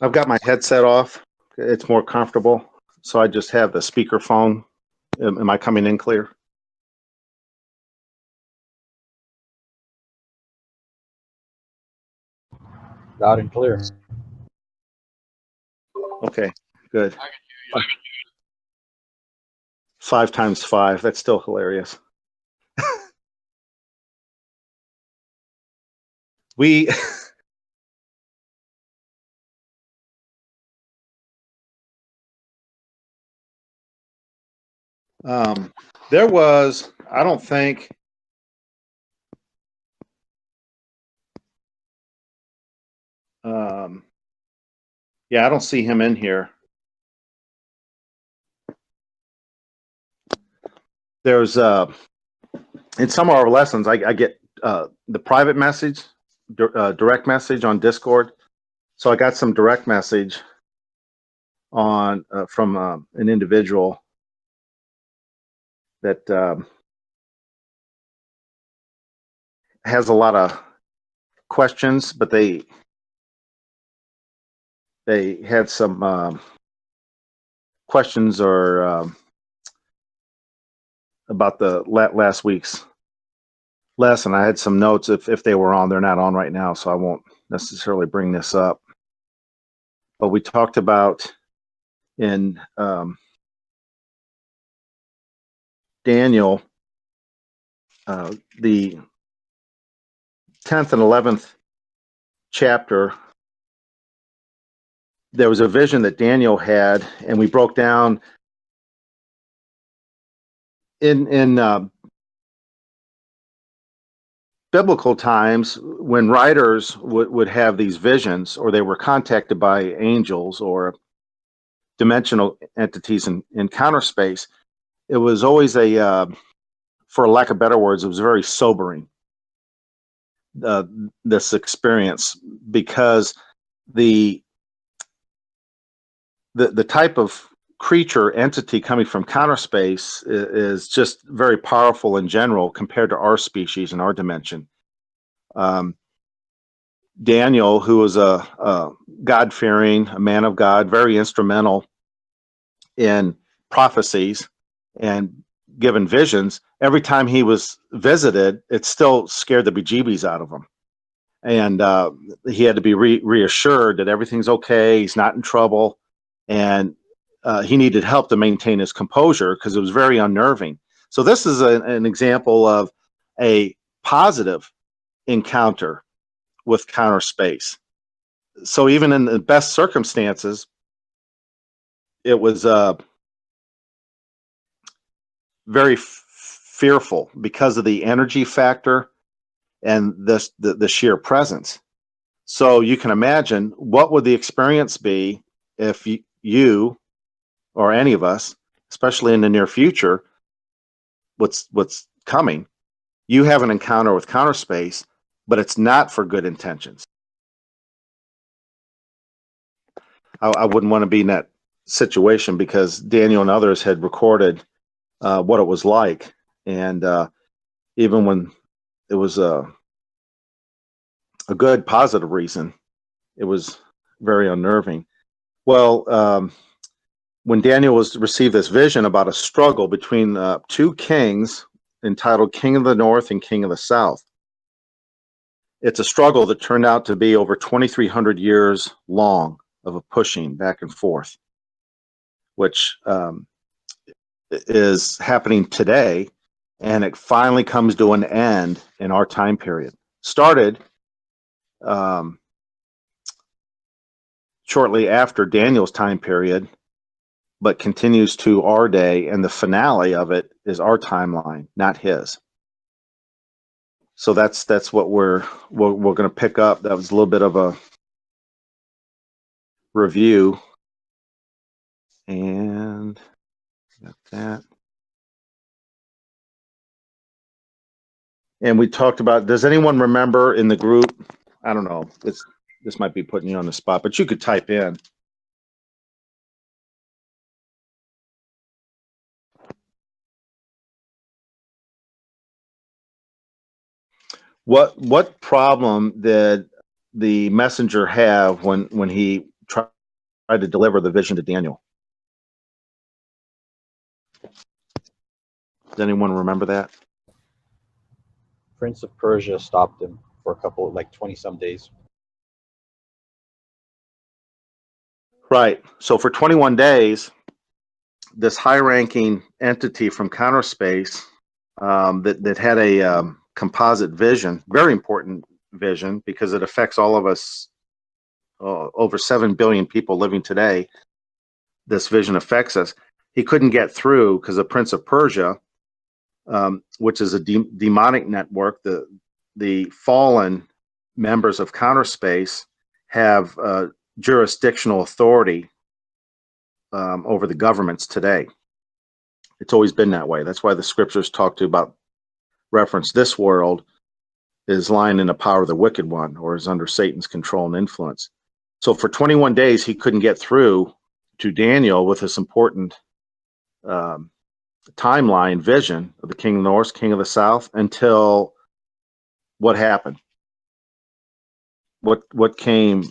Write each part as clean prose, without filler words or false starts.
I've got my headset off. It's more comfortable. So I just have the speakerphone. Am I coming in clear? Loud and clear. Okay, good. 5 times 5. That's still hilarious. We there was, I don't think, yeah, I don't see him in here. There's in some of our lessons, I get the private message, direct message on Discord. So I got some direct message on from an individual that has a lot of questions, but they had some questions or about the last week's lesson. I had some notes if they were on. They're not on right now, so I won't necessarily bring this up. But we talked about in Daniel, the 10th and 11th chapter, there was a vision that Daniel had, and we broke down in biblical times when writers would have these visions, or they were contacted by angels or dimensional entities in counter space. It was always for lack of better words, it was very sobering, this experience, because the type of creature entity coming from counter space is just very powerful in general compared to our species and our dimension. Daniel, who was a God-fearing, a man of God, very instrumental in prophecies and given visions, every time he was visited, it still scared the bejeebies out of him. And he had to be reassured that everything's okay, he's not in trouble, and he needed help to maintain his composure because it was very unnerving. So this is an example of a positive encounter with counter space. So even in the best circumstances, it was very fearful because of the energy factor and the sheer presence. So you can imagine, what would the experience be if you or any of us, especially in the near future, what's coming, you have an encounter with counter space, but it's not for good intentions. I wouldn't want to be in that situation, because Daniel and others had recorded what it was like, and even when it was a good positive reason, it was very unnerving. Well, when Daniel received this vision about a struggle between two kings entitled King of the North and King of the South, it's a struggle that turned out to be over 2,300 years long of a pushing back and forth, which is happening today, and it finally comes to an end in our time period. Started shortly after Daniel's time period, but continues to our day, and the finale of it is our timeline, not his. So that's what we're going to pick up. That was a little bit of a review, and got that. And we talked about, does anyone remember in the group? I don't know. This might be putting you on the spot, but you could type in. What problem did the messenger have when he tried to deliver the vision to Daniel? Does anyone remember that? Prince of Persia stopped him for a couple, like 20 some days. Right. So for 21 days, this high-ranking entity from counter space that had a composite vision, very important vision because it affects all of us, over 7 billion people living today. This vision affects us. He couldn't get through because the Prince of Persia, which is a demonic network, the fallen members of counter space have jurisdictional authority over the governments today. It's always been that way. That's why the scriptures reference this world is lying in the power of the wicked one, or is under Satan's control and influence. So for 21 days, he couldn't get through to Daniel with this important timeline vision of the king of the north, king of the south, until what happened? What came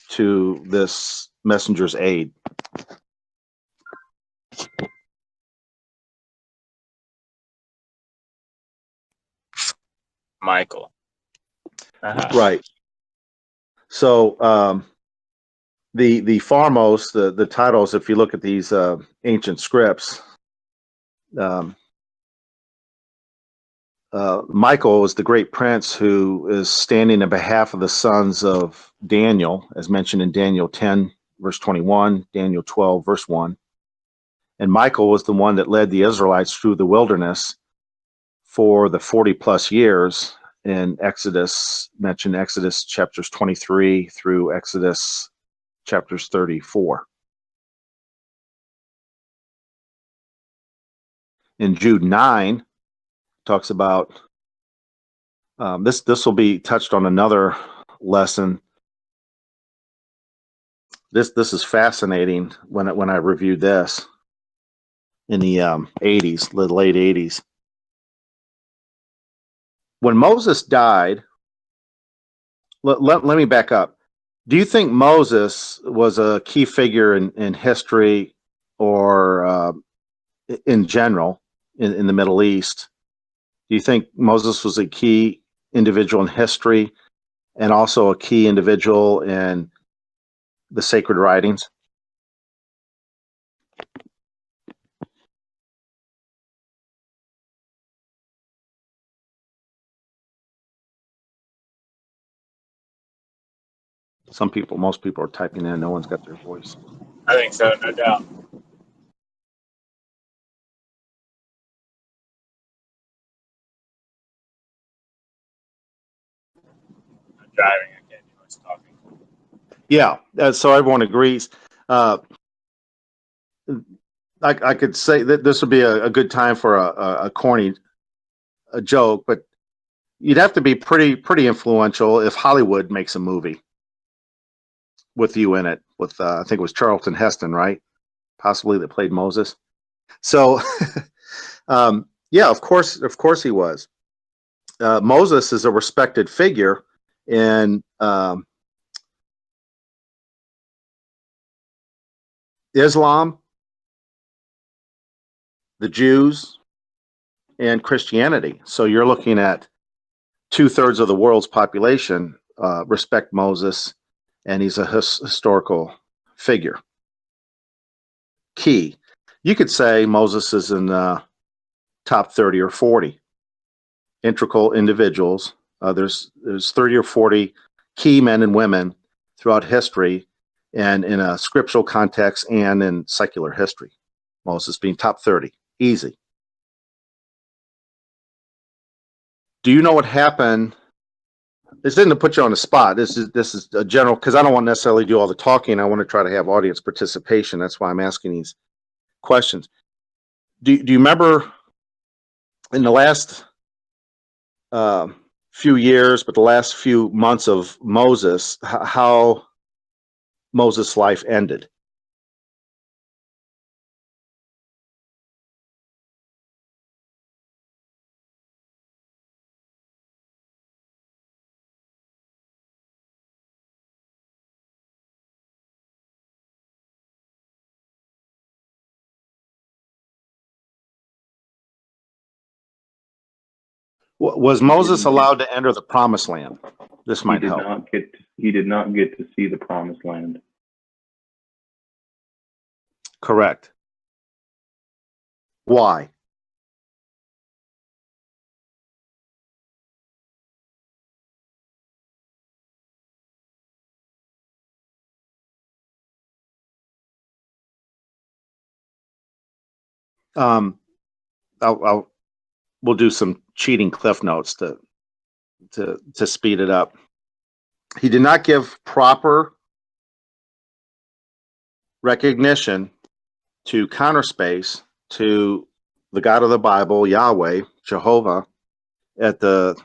to this messenger's aid? Michael. Right. So the foremost, the titles, if you look at these ancient scripts, Michael is the great prince who is standing on behalf of the sons of Daniel, as mentioned in Daniel 10, verse 21, Daniel 12, verse 1. And Michael was the one that led the Israelites through the wilderness for the 40 plus years in Exodus, mentioned Exodus chapters 23 through Exodus chapters 34. In Jude 9, talks about this will be touched on another lesson. This is fascinating when I reviewed this in the 80s, the late 80s. When Moses died, let me back up. Do you think Moses was a key figure in history or in general in the Middle East? Do you think Moses was a key individual in history and also a key individual in the sacred writings? Most people are typing in. No one's got their voice. I think so, no doubt. I'm driving. I can't do much talking. Yeah, so everyone agrees. I could say that this would be a good time for a corny joke, but you'd have to be pretty influential if Hollywood makes a movie with you in it. With I think it was Charlton Heston, right? Possibly, that played Moses. So, yeah, of course he was. Moses is a respected figure in Islam, the Jews, and Christianity. So you're looking at 2/3 of the world's population respect Moses, and he's a historical figure. Key. You could say Moses is in the top 30 or 40 integral individuals. There's 30 or 40 key men and women throughout history, and in a scriptural context and in secular history. Moses being top 30. Easy. Do you know what happened? This isn't to put you on the spot. This is a general, because I don't want to necessarily do all the talking. I want to try to have audience participation. That's why I'm asking these questions. Do you remember in the last few years, but the last few months of Moses, how Moses' life ended? Was Moses allowed to enter the promised land? This might help. He did not get to see the promised land. Correct. Why? We'll do some cheating cliff notes to speed it up. He did not give proper recognition to counter space, to the God of the Bible, Yahweh, Jehovah, at the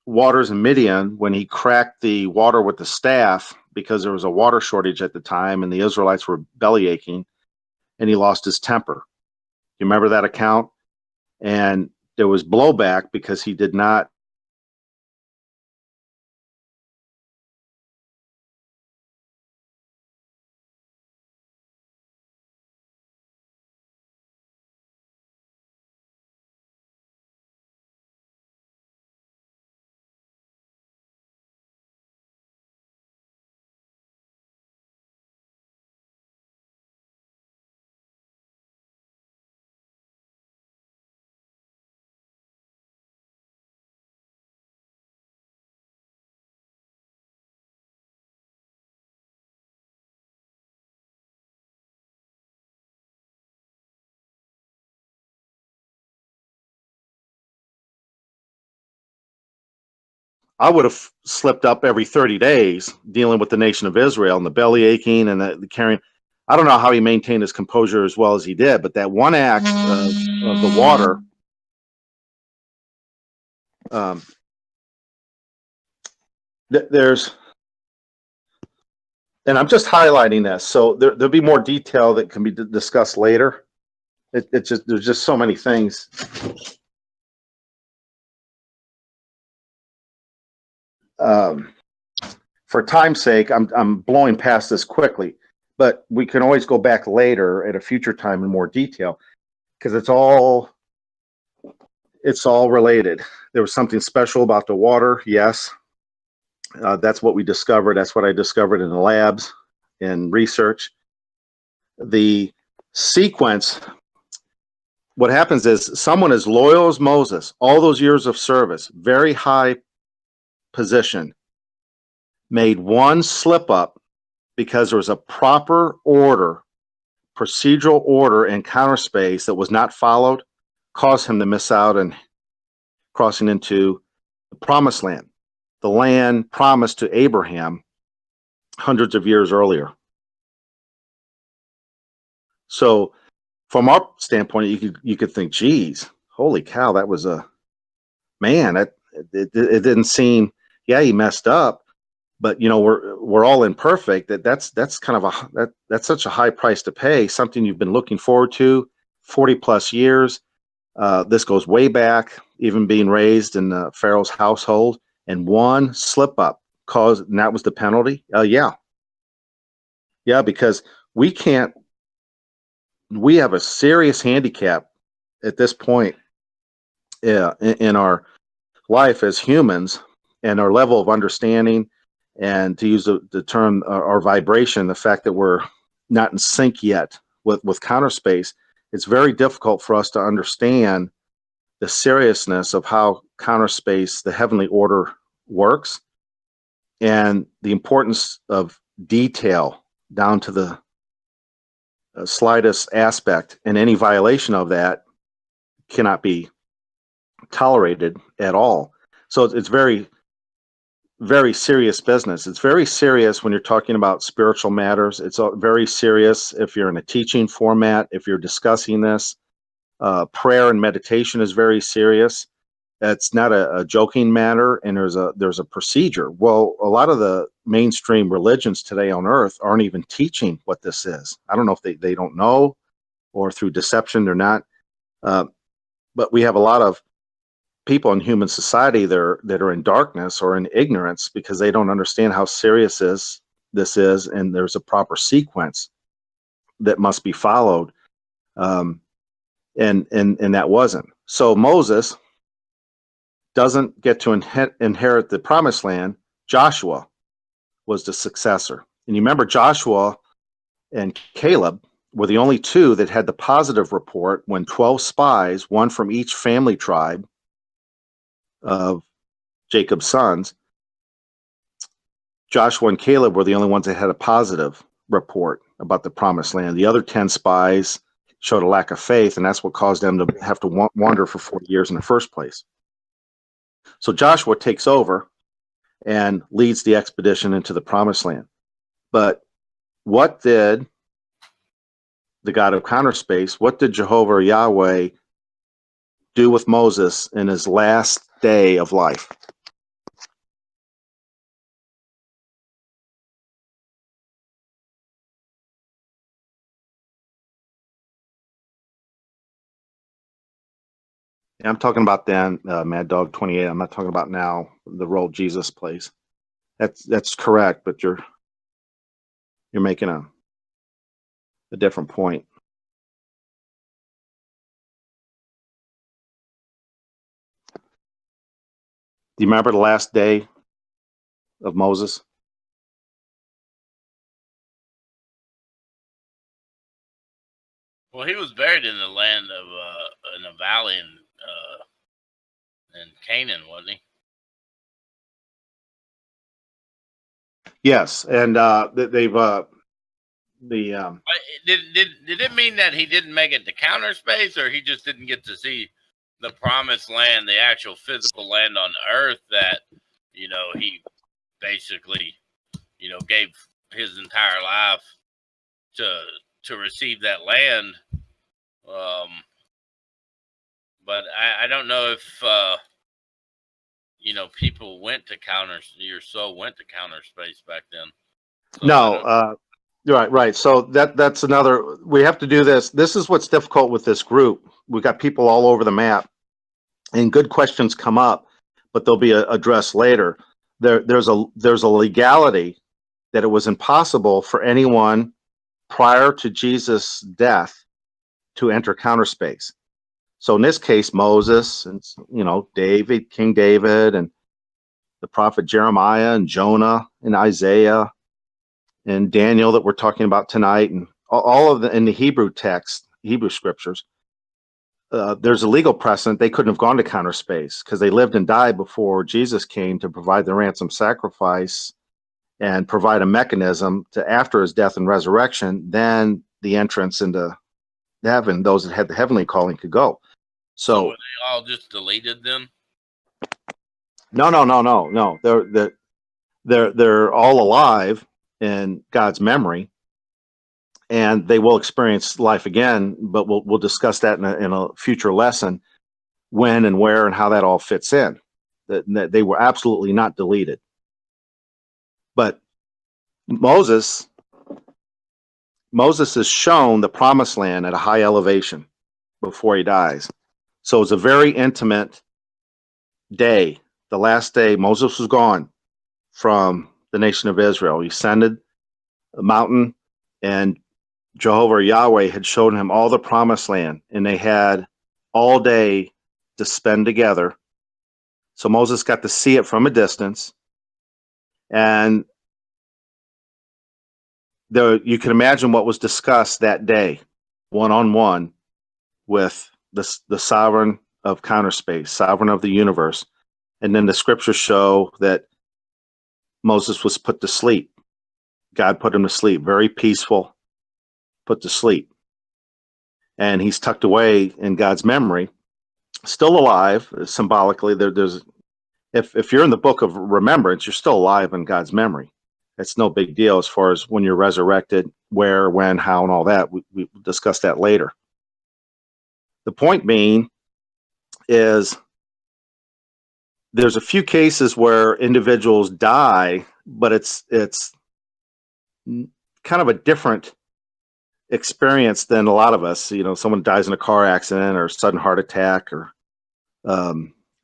waters in Midian when he cracked the water with the staff because there was a water shortage at the time and the Israelites were belly aching, and he lost his temper. You remember that account? And there was blowback because he did not I would have slipped up every 30 days dealing with the nation of Israel and the belly aching and the carrying. I don't know how he maintained his composure as well as he did, but that one act of the water, there's, and I'm just highlighting this, so there'll be more detail that can be discussed later. It's just, there's just so many things. For time's sake, I'm blowing past this quickly, but we can always go back later at a future time in more detail because it's all related. There was something special about the water, yes. That's what we discovered. That's what I discovered in the labs and research. The sequence, what happens is someone as loyal as Moses, all those years of service, very high position, made one slip up because there was a proper order, procedural order in counter space that was not followed, caused him to miss out and crossing into the promised land, the land promised to Abraham hundreds of years earlier. So from our standpoint, you could think, geez, holy cow, that was a man. It didn't seem, yeah, he messed up, but you know, we're all imperfect. That's kind of that's such a high price to pay. Something you've been looking forward to 40 plus years. This goes way back, even being raised in Pharaoh's household, and one slip up caused, and that was the penalty. Yeah, because we have a serious handicap at this point in our life as humans, and our level of understanding, and to use the term, our vibration, the fact that we're not in sync yet with counter space. It's very difficult for us to understand the seriousness of how counter space, the heavenly order, works, and the importance of detail down to the slightest aspect, and any violation of that cannot be tolerated at all. So it's very, very serious business. It's very serious when you're talking about spiritual matters. It's very serious if you're in a teaching format, if you're discussing this. Prayer and meditation is very serious. It's not a joking matter, and there's a procedure. Well, a lot of the mainstream religions today on earth aren't even teaching what this is. I don't know if they don't know, or through deception they're not. But we have a lot of people in human society that are in darkness or in ignorance because they don't understand how serious this is, and there's a proper sequence that must be followed. And that wasn't. So Moses, doesn't get to inherit the promised land, Joshua was the successor. And you remember Joshua and Caleb were the only two that had the positive report when 12 spies, one from each family tribe of Jacob's sons, Joshua and Caleb were the only ones that had a positive report about the promised land. The other 10 spies showed a lack of faith, and that's what caused them to have to wander for 40 years in the first place. So Joshua takes over and leads the expedition into the promised land. But what did the God of counterspace, what did Jehovah or Yahweh do with Moses in his last day of life? And I'm talking about then, Mad Dog 28. I'm not talking about now, the role Jesus plays. That's correct, but you're making a different point. Do you remember the last day of Moses? Well, he was buried in the land of in a valley in Canaan, wasn't he? Yes, and they've Did it mean that he didn't make it to counter space, or he just didn't get to see the promised land, the actual physical land on Earth that he basically gave his entire life to receive that land? But I don't know if people went to your soul went to counter space back then. So no. Right. So that's another. We have to do this. This is what's difficult with this group. We've got people all over the map, and good questions come up, but they'll be addressed later. There's a legality that it was impossible for anyone prior to Jesus' death to enter counter space. So in this case, Moses and David, King David, and the prophet Jeremiah and Jonah and Isaiah and Daniel that we're talking about tonight, and all of in the Hebrew text, Hebrew scriptures, there's a legal precedent. They couldn't have gone to counter space because they lived and died before Jesus came to provide the ransom sacrifice and provide a mechanism to, after his death and resurrection, then the entrance into heaven, those that had the heavenly calling could go. So were they all just deleted then? No. They're all alive in God's memory, and they will experience life again. But we'll discuss that in a future lesson, when and where and how that all fits in. That they were absolutely not deleted. But Moses is shown the promised land at a high elevation before he dies. So it's a very intimate day. The last day Moses was gone from the nation of Israel. He ascended a mountain, and Jehovah or Yahweh had shown him all the promised land, and they had all day to spend together. So Moses got to see it from a distance, and you can imagine what was discussed that day, one-on-one, with the sovereign of counterspace, sovereign of the universe. And then the scriptures show that Moses was put to sleep. God put him to sleep, very peaceful, put to sleep. And he's tucked away in God's memory, still alive, symbolically. There's if you're in the book of remembrance, you're still alive in God's memory. It's no big deal as far as when you're resurrected, where, when, how, and all that. We discuss that later. The point being is there's a few cases where individuals die, but it's kind of a different experience than a lot of us. Someone dies in a car accident or sudden heart attack, or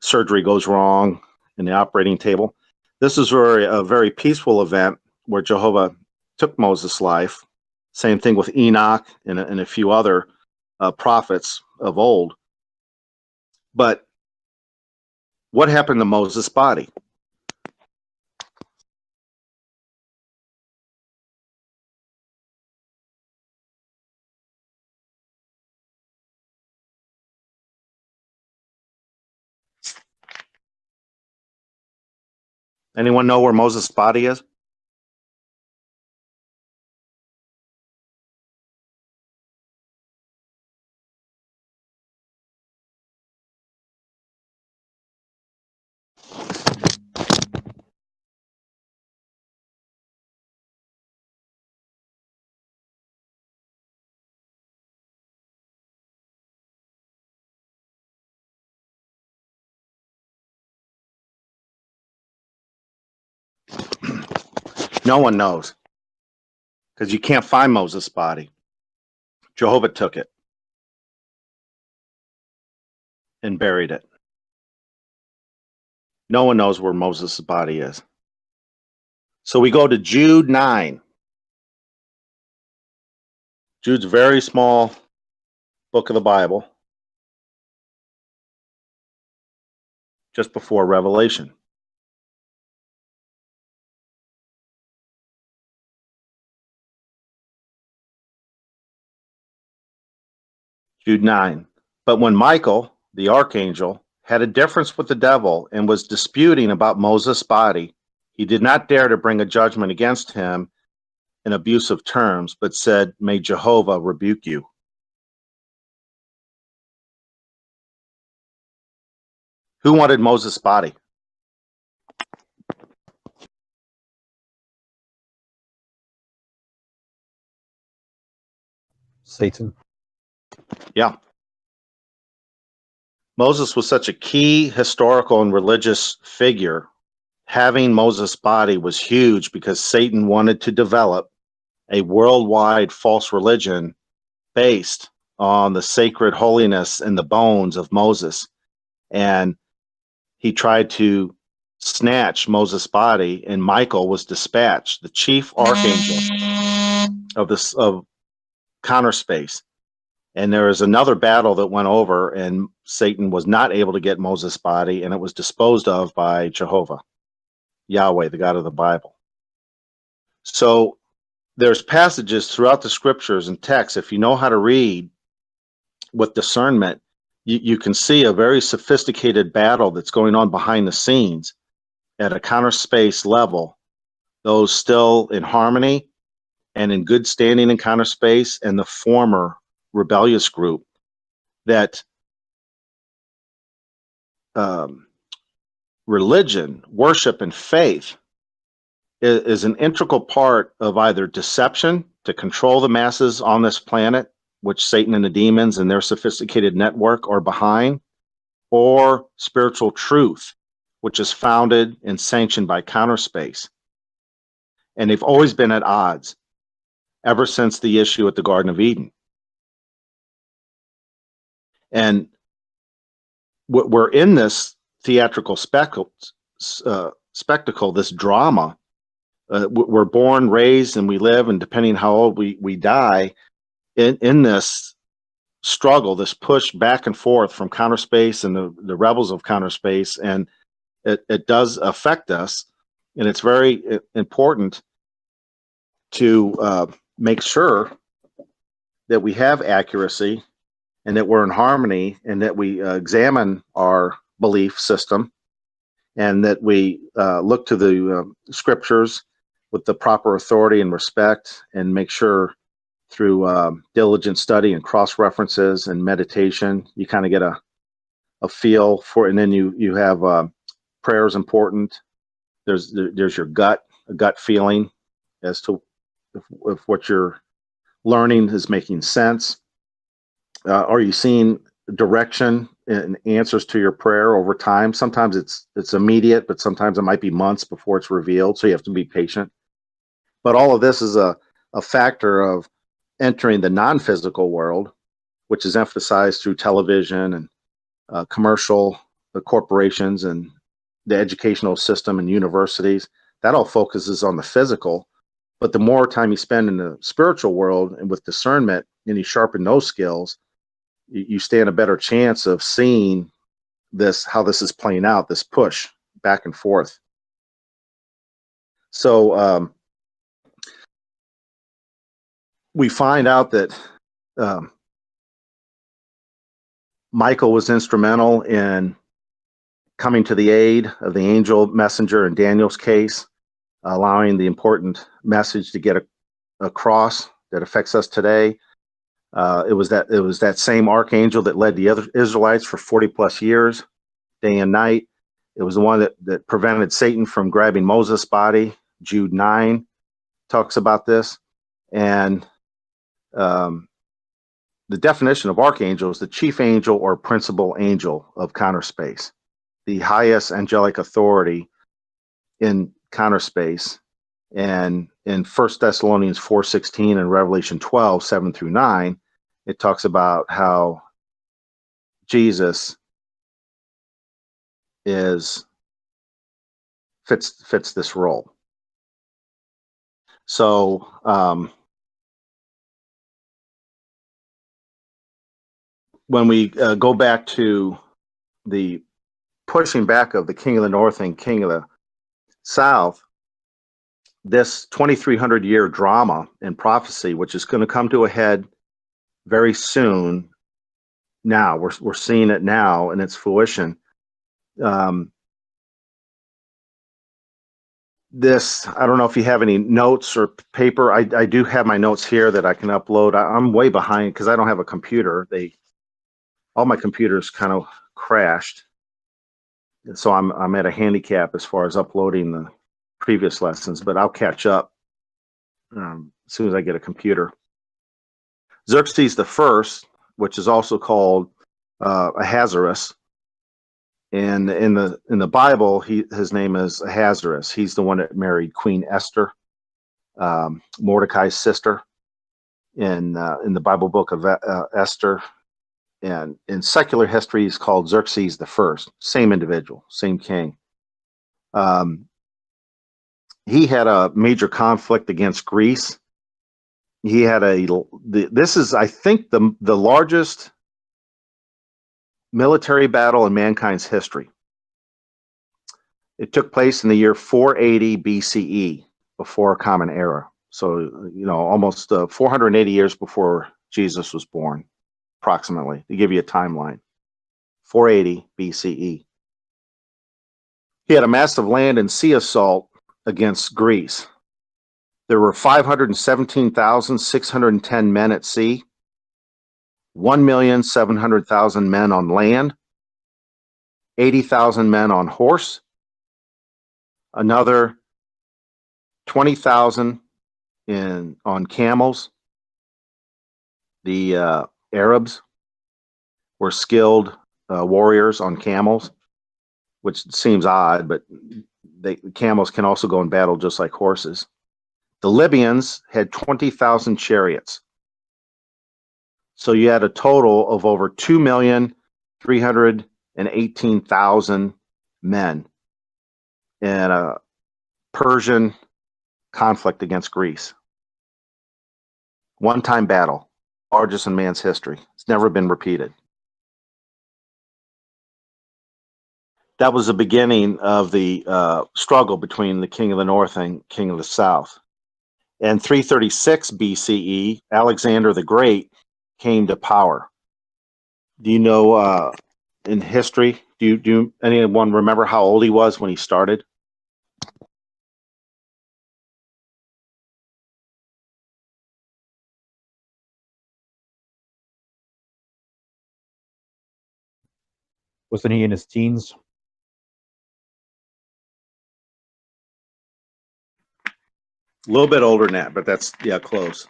surgery goes wrong in the operating table. This is a very peaceful event where Jehovah took Moses' life. Same thing with Enoch and a few other prophets of old. But What happened to Moses' body? Anyone know where Moses' body is? No one knows, because you can't find Moses' body. Jehovah took it and buried it. No one knows where Moses' body is. So we go to Jude 9. Jude's a very small book of the Bible, just before Revelation. Jude 9. But when Michael, the archangel, had a difference with the devil and was disputing about Moses' body, he did not dare to bring a judgment against him in abusive terms, but said, "May Jehovah rebuke you." Who wanted Moses' body? Satan. Yeah. Moses was such a key historical and religious figure. Having Moses' body was huge because Satan wanted to develop a worldwide false religion based on the sacred holiness and the bones of Moses. And he tried to snatch Moses' body, and Michael was dispatched, the chief archangel of counter space. And there was another battle that went over, and Satan was not able to get Moses' body, and it was disposed of by Jehovah, Yahweh, the God of the Bible. So there's passages throughout the scriptures and texts, if you know how to read with discernment, you can see a very sophisticated battle that's going on behind the scenes at a counter space level, those still in harmony and in good standing in counter space, and the former rebellious group that religion, worship, and faith is an integral part of either deception to control the masses on this planet, which Satan and the demons and their sophisticated network are behind, or spiritual truth, which is founded and sanctioned by counter space. And they've always been at odds ever since the issue at the Garden of Eden. And we're in this theatrical spectacle, this drama. We're born, raised, and we live, and depending how old we die, in this struggle, this push back and forth from counter space and the rebels of counter space, and it does affect us. And it's very important to make sure that we have accuracy and that we're in harmony, and that we examine our belief system, and that we look to the scriptures with the proper authority and respect, and make sure through diligent study and cross references and meditation, you kind of get a feel for it. And then you have prayer is important. There's your gut, a gut feeling as to if what you're learning is making sense. Are you seeing direction and answers to your prayer over time? Sometimes it's immediate, but sometimes it might be months before it's revealed. So you have to be patient. But all of this is a factor of entering the non-physical world, which is emphasized through television and commercial corporations and the educational system and universities. That all focuses on the physical. But the more time you spend in the spiritual world and with discernment, and you sharpen those skills, you stand a better chance of seeing how this is playing out, this push back and forth. So we find out that Michael was instrumental in coming to the aid of the angel messenger in Daniel's case, allowing the important message to get across that affects us today. It was that same archangel that led the other Israelites for 40 plus years, day and night. It was the one that prevented Satan from grabbing Moses' body. Jude 9 talks about this. And the definition of archangel is the chief angel or principal angel of counter space, the highest angelic authority in counter space. And in 1 Thessalonians 4:16 and Revelation 12:7-9, it talks about how Jesus fits this role. So when we go back to the pushing back of the King of the North and King of the South, this 2,300-year drama and prophecy, which is going to come to a head very soon. Now we're seeing it now in its fruition. This, I don't know if you have any notes or paper. I do have my notes here that I can upload. I'm way behind because I don't have a computer. All my computers kind of crashed, and so I'm at a handicap as far as uploading the previous lessons, but I'll catch up as soon as I get a computer. Xerxes the First, which is also called Ahasuerus, and in the Bible, his name is Ahasuerus. He's the one that married Queen Esther, Mordecai's sister, in the Bible book of Esther. And in secular history, he's called Xerxes the First. Same individual, same king. He had a major conflict against Greece. He had this is, I think, the largest military battle in mankind's history. It took place in the year 480 BCE, before Common Era. So, almost 480 years before Jesus was born, approximately, to give you a timeline. 480 BCE. He had a massive land and sea assault against Greece. There were 517,610 men at sea, 1,700,000 men on land, 80,000 men on horse, another 20,000 on camels. The Arabs were skilled warriors on camels, which seems odd, but camels can also go in battle just like horses. The Libyans had 20,000 chariots. So you had a total of over 2,318,000 men in a Persian conflict against Greece. One-time battle, largest in man's history. It's never been repeated. That was the beginning of the struggle between the King of the North and King of the South. In 336 BCE, Alexander the Great came to power. Do you know in history, do anyone remember how old he was when he started? Wasn't he in his teens? A little bit older than that, but that's, close.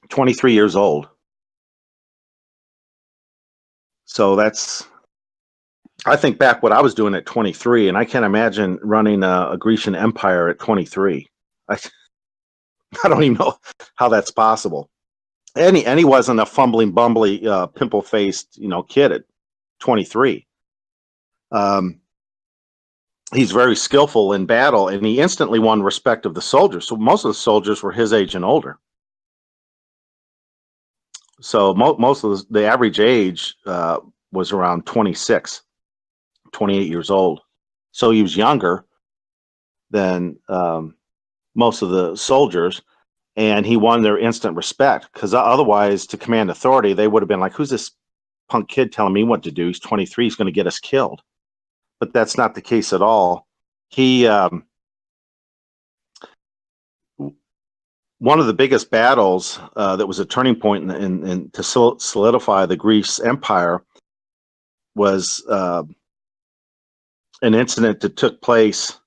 23 years old. So I think back what I was doing at 23, and I can't imagine running a Grecian empire at 23. I don't even know how that's possible. And he wasn't a fumbling, bumbly, pimple-faced, kid at 23. He's very skillful in battle, and he instantly won respect of the soldiers. So most of the soldiers were his age and older. So most of the average age was around 26, 28 years old. So he was younger than most of the soldiers, and he won their instant respect, because otherwise, to command authority, they would have been like, who's this punk kid telling me what to do? He's 23, he's going to get us killed. But that's not the case at all. He one of the biggest battles that was a turning point in to solidify the Greece Empire was an incident that took place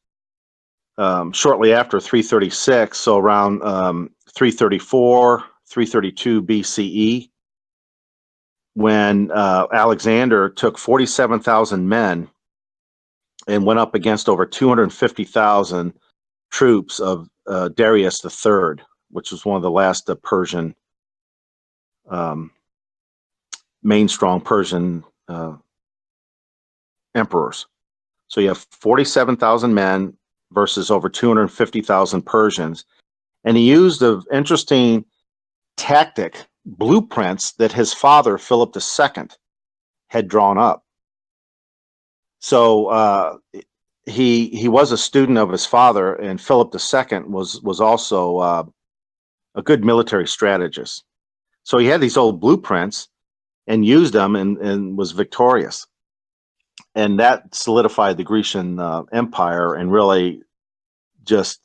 shortly after 336, so around 334, 332 BCE, when Alexander took 47,000 men and went up against over 250,000 troops of Darius III, which was one of the last Persian, main strong Persian emperors. So you have 47,000 men versus over 250,000 Persians. And he used an interesting tactic, blueprints that his father, Philip II, had drawn up. So he was a student of his father, and Philip II was also a good military strategist. So he had these old blueprints and used them and was victorious. And that solidified the Grecian Empire and really just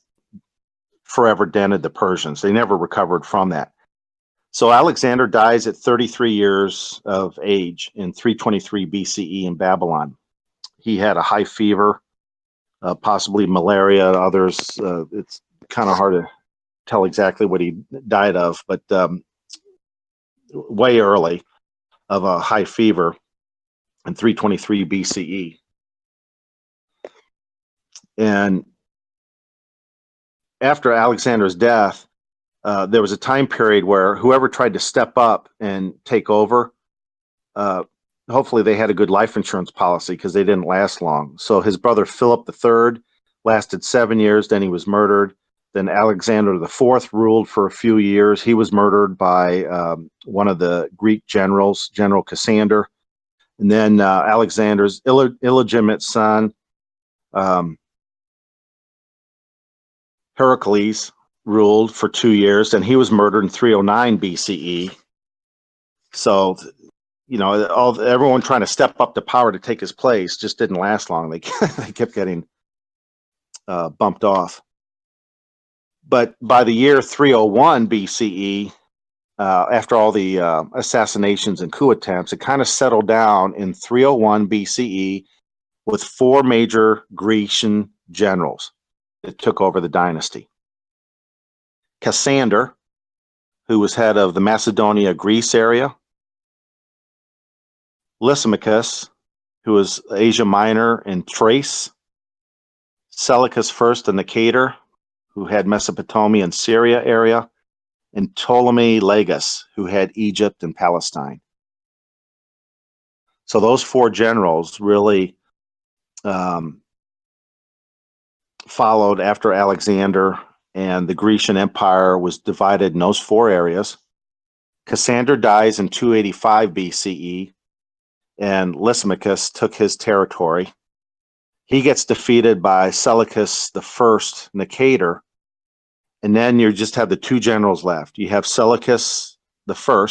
forever dented the Persians. They never recovered from that. So Alexander dies at 33 years of age in 323 BCE in Babylon. He had a high fever, possibly malaria. Others, it's kind of hard to tell exactly what he died of, but way early of a high fever in 323 BCE. And after Alexander's death, there was a time period where whoever tried to step up and take over, hopefully they had a good life insurance policy, because they didn't last long. So his brother Philip III lasted 7 years, then he was murdered. Then Alexander IV ruled for a few years. He was murdered by one of the Greek generals, General Cassander. And then Alexander's illegitimate son, Heracles, ruled for 2 years, and he was murdered in 309 BCE. So, you know, everyone trying to step up to power to take his place just didn't last long. They kept getting bumped off. But by the year 301 BCE, after all the assassinations and coup attempts, it kind of settled down in 301 BCE with 4 major Grecian generals that took over the dynasty. Cassander, who was head of the Macedonia, Greece area. Lysimachus, who was Asia Minor and Thrace. Seleucus I the Nicator, who had Mesopotamia and Syria area. And Ptolemy Lagus, who had Egypt and Palestine. So those 4 generals really followed after Alexander, and the Grecian Empire was divided in those 4 areas. Cassander dies in 285 BCE, and Lysimachus took his territory. He gets defeated by Seleucus I Nicator, and then you just have the 2 generals left. You have Seleucus I.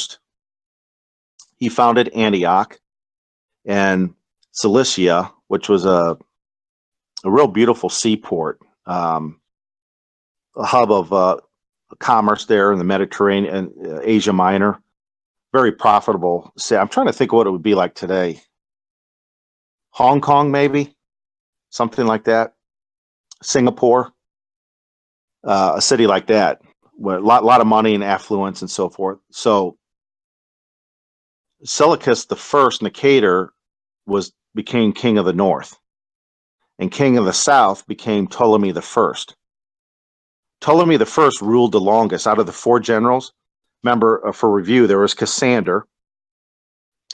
He founded Antioch and Cilicia, which was a real beautiful seaport, a hub of commerce there in the Mediterranean, Asia Minor. Very profitable. I'm trying to think of what it would be like today. Hong Kong, maybe? Something like that. Singapore. A city like that, where a lot of money and affluence and so forth. So Seleucus I Nicator became king of the north, and king of the south became Ptolemy I. Ptolemy I ruled the longest out of the 4 generals. Remember, for review, there was Cassander,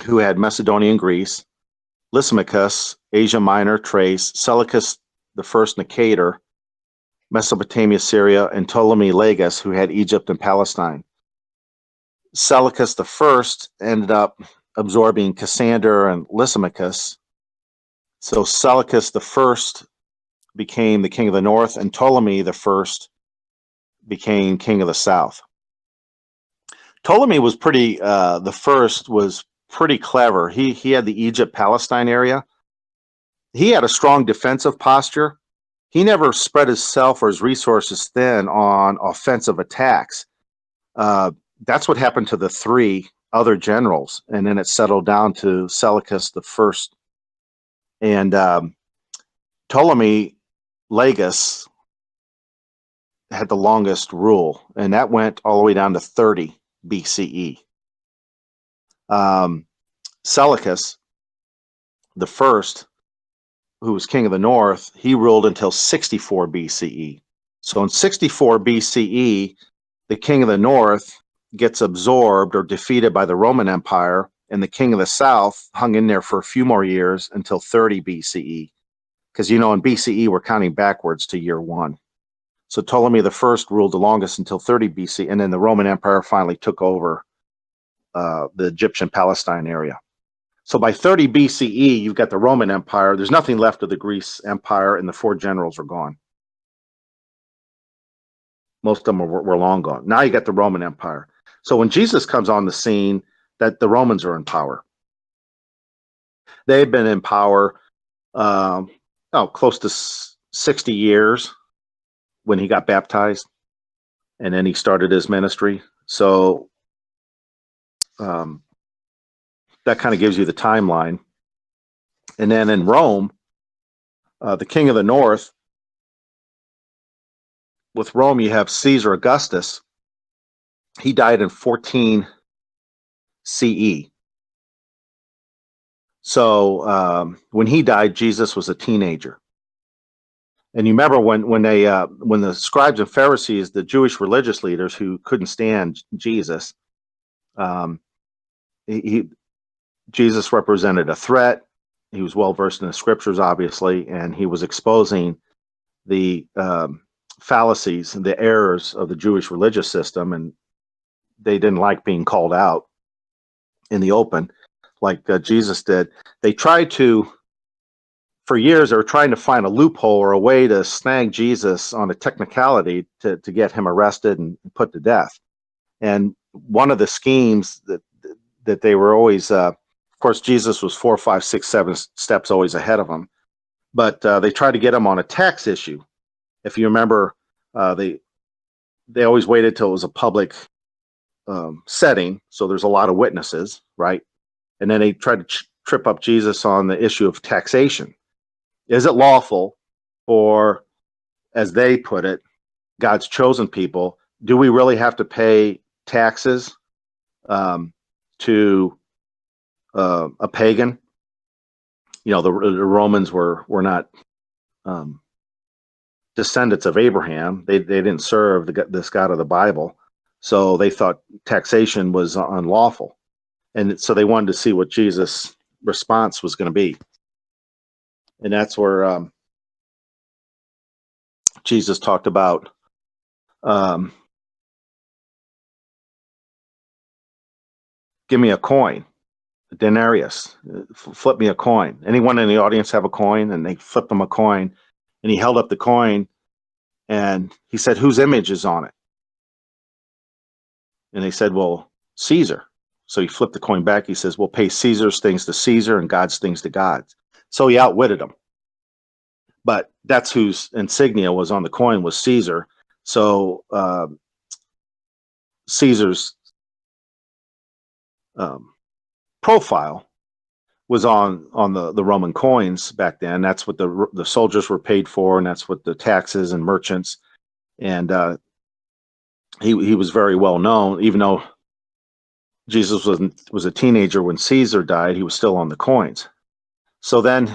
who had Macedonia and Greece, Lysimachus, Asia Minor, Thrace, Seleucus I Nicator, Mesopotamia, Syria, and Ptolemy Lagus, who had Egypt and Palestine. Seleucus the First ended up absorbing Cassander and Lysimachus. So Seleucus the First became the king of the north, and Ptolemy the First became king of the south. Ptolemy was the first was pretty clever. He had the Egypt-Palestine area. He had a strong defensive posture. He never spread himself or his resources thin on offensive attacks. That's what happened to the three other generals, and then it settled down to Seleucus the First. And Ptolemy Lagus had the longest rule, and that went all the way down to 30 BCE. Seleucus the First, who was king of the north, he ruled until 64 BCE. So in 64 BCE, the king of the north gets absorbed or defeated by the Roman Empire, and the king of the south hung in there for a few more years until 30 BCE. Because, in BCE, we're counting backwards to year one. So Ptolemy the First ruled the longest until 30 BC, and then the Roman Empire finally took over the Egyptian Palestine area. So by 30 BCE, you've got the Roman Empire. There's nothing left of the Greece Empire, and the four generals are gone. Most of them were long gone. Now you got the Roman Empire. So when Jesus comes on the scene, that the Romans are in power. They've been in power close to 60 years when he got baptized, and then he started his ministry. So that kind of gives you the timeline. And then in Rome, the king of the north, with Rome, you have Caesar Augustus. He died in 14 CE. So when he died, Jesus was a teenager. And you remember when the scribes and Pharisees, the Jewish religious leaders who couldn't stand Jesus, Jesus represented a threat. He was well versed in the scriptures, obviously, and he was exposing the fallacies and the errors of the Jewish religious system, and they didn't like being called out in the open like Jesus did. They tried to, for years, they were trying to find a loophole or a way to snag Jesus on a technicality to get him arrested and put to death. And one of the schemes that they were always, of course, Jesus was 4, 5, 6, 7 steps always ahead of him, but they tried to get him on a tax issue. If you remember, they always waited till it was a public setting, so there's a lot of witnesses, right? And then they tried to trip up Jesus on the issue of taxation. Is it lawful for, as they put it, God's chosen people, do we really have to pay taxes to a pagan? The Romans were not descendants of Abraham. They didn't serve this God of the Bible, so they thought taxation was unlawful, and so they wanted to see what Jesus' response was going to be, and that's where Jesus talked about give me a coin, a denarius, flip me a coin. Anyone in the audience have a coin? And they flipped him a coin, and he held up the coin, and he said, whose image is on it? And they said, well, Caesar. So he flipped the coin back. He says, well, pay Caesar's things to Caesar and God's things to God. So he outwitted him. But that's whose insignia was on the coin, was Caesar. So Caesar's profile was on the Roman coins back then. That's what the soldiers were paid for, and that's what the taxes and merchants. And he was very well known, even though Jesus was a teenager when Caesar died. He was still on the coins. So then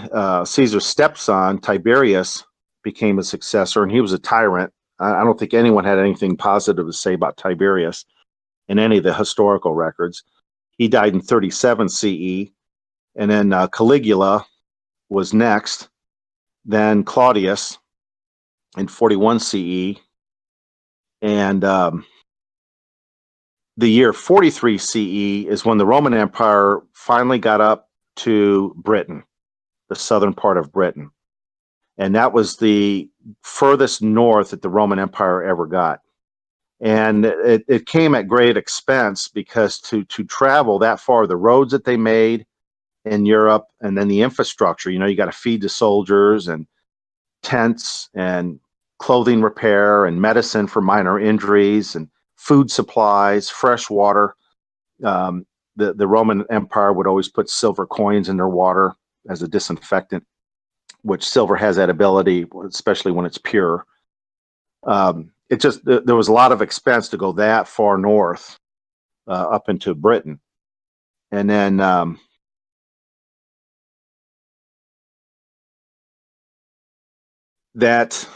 Caesar's stepson Tiberius became a successor, and he was a tyrant. I don't think anyone had anything positive to say about Tiberius in any of the historical records. He died in 37 CE, and then Caligula was next, then Claudius in 41 CE, and the year 43 CE is when the Roman Empire finally got up to Britain, the southern part of Britain. And that was the furthest north that the Roman Empire ever got. And it came at great expense because to travel that far, the roads that they made in Europe and then the infrastructure, you got to feed the soldiers and tents and clothing repair and medicine for minor injuries and food supplies, fresh water. The Roman Empire would always put silver coins in their water as a disinfectant, which silver has that ability, especially when it's pure. There was a lot of expense to go that far north up into Britain. And then that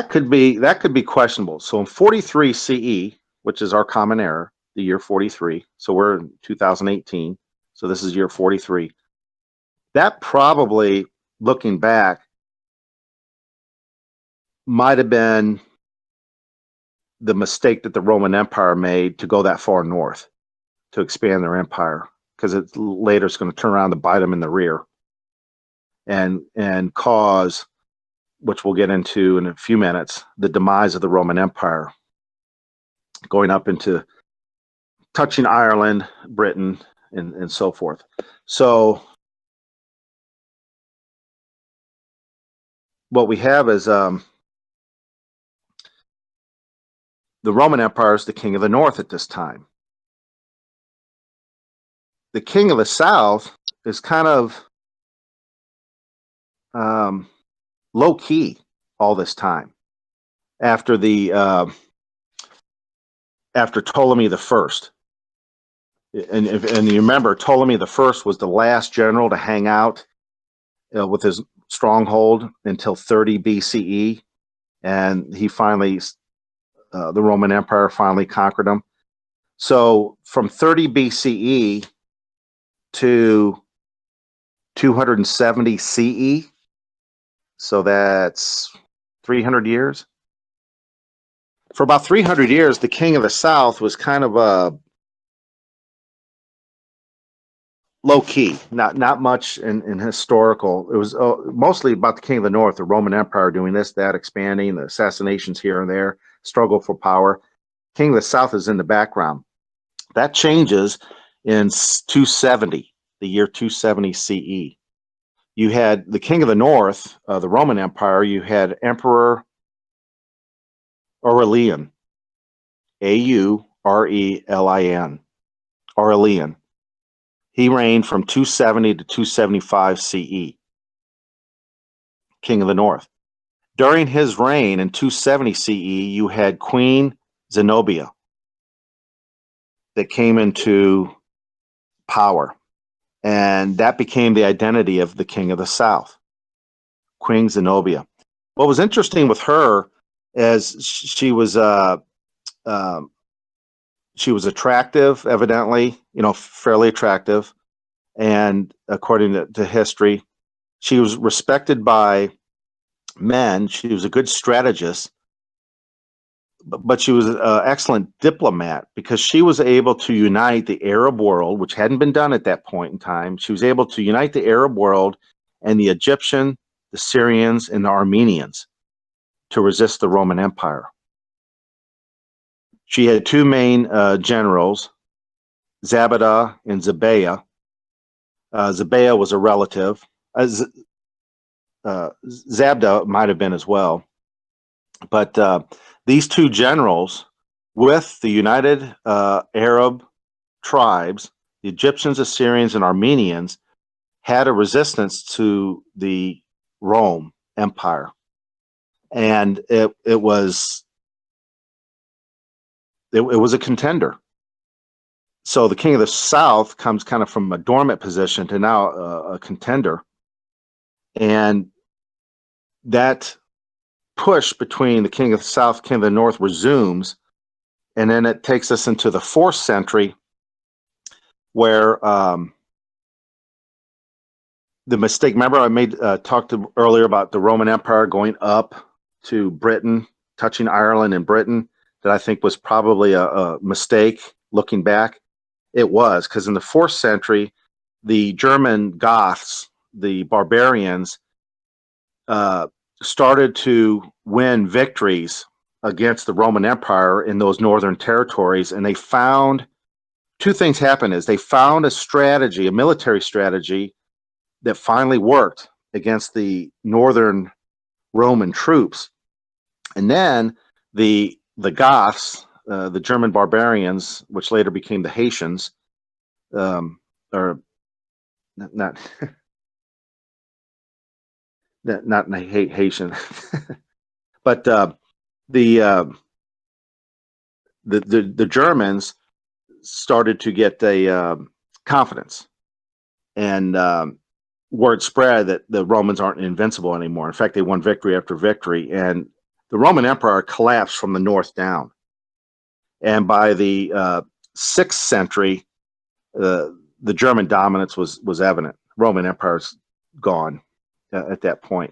could be questionable. So in 43 CE, which is our common era, the year 43. So we're in 2018. So this is year 43. That probably, looking back, might have been the mistake that the Roman Empire made to go that far north to expand their empire, because later it's going to turn around to bite them in the rear and cause, which we'll get into in a few minutes, the demise of the Roman Empire, going up into touching Ireland, Britain, and so forth. So what we have is the Roman Empire is the king of the north at this time. The king of the south is kind of low key all this time after Ptolemy the First. And you remember, Ptolemy the First was the last general to hang out with his stronghold until 30 BCE, and he finally, the Roman Empire finally conquered him. So from 30 BCE to 270 CE, so that's 300 years. For about 300 years, the king of the south was kind of a low key, not much in historical. It was mostly about the king of the north, the Roman Empire, doing this, that, expanding, the assassinations here and there, struggle for power. King of the south is in the background. That changes in 270, the year 270 CE. You had the king of the north, the Roman Empire. You had Emperor Aurelian, Aurelin, Aurelian. He reigned from 270 to 275 CE, king of the north. During his reign in 270 CE, you had Queen Zenobia that came into power, and that became the identity of the king of the south, Queen Zenobia. What was interesting with her is she was attractive, evidently, fairly attractive. And according to history, she was respected by men. She was a good strategist, but she was an excellent diplomat because she was able to unite the Arab world, which hadn't been done at that point in time. She was able to unite the Arab world and the Egyptian, the Syrians, and the Armenians to resist the Roman Empire. She had two main generals, Zabada and Zabea. Zabea was a relative. Zabda might have been as well. But these two generals, with the united Arab tribes, the Egyptians, Assyrians, and Armenians, had a resistance to the Rome Empire. And it was a contender. So the king of the south comes kind of from a dormant position to now a contender. And that push between the king of the south, king of the north resumes. And then it takes us into the 4th century, where the mistake, remember I talked earlier about the Roman Empire going up to Britain, touching Ireland and Britain. that I think was probably a mistake looking back. It was, because in the 4th century, the German Goths, the barbarians, started to win victories against the Roman Empire in those northern territories, and they found two things happened. Is they found a strategy, a military strategy, that finally worked against the northern Roman troops. And then the Goths, the German barbarians, which later became the Haitians, or not not Haitian, but the Germans started to get a confidence, and word spread that the Romans aren't invincible anymore. In fact, they won victory after victory, and the Roman Empire collapsed from the north down. And by the 6th century, the German dominance was evident. Roman Empire's gone at that point.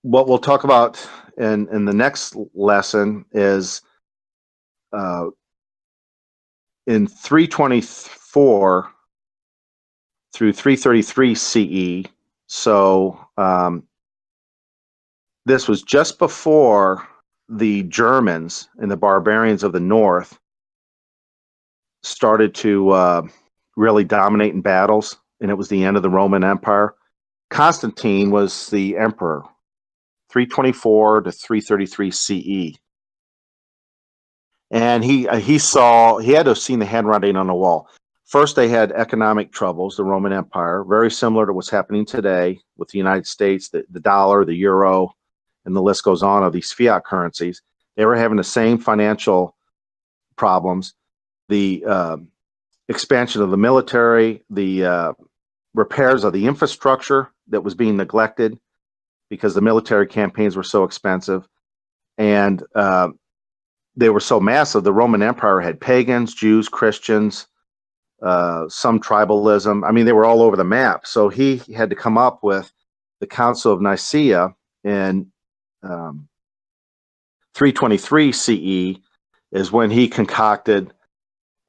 What we'll talk about in the next lesson is in 324 through 333 CE. So this was just before the Germans and the barbarians of the north started to really dominate in battles, and it was the end of the Roman Empire. Constantine was the emperor, 324 to 333 CE. And he had to have seen the handwriting on the wall. First, they had economic troubles, the Roman Empire, very similar to what's happening today with the United States, the dollar, the euro, and the list goes on of these fiat currencies. They were having the same financial problems. The expansion of the military, the repairs of the infrastructure that was being neglected because the military campaigns were so expensive, and they were so massive. The Roman Empire had pagans, Jews, Christians, some tribalism. I mean, they were all over the map. So he had to come up with the Council of Nicaea in 323 CE is when he concocted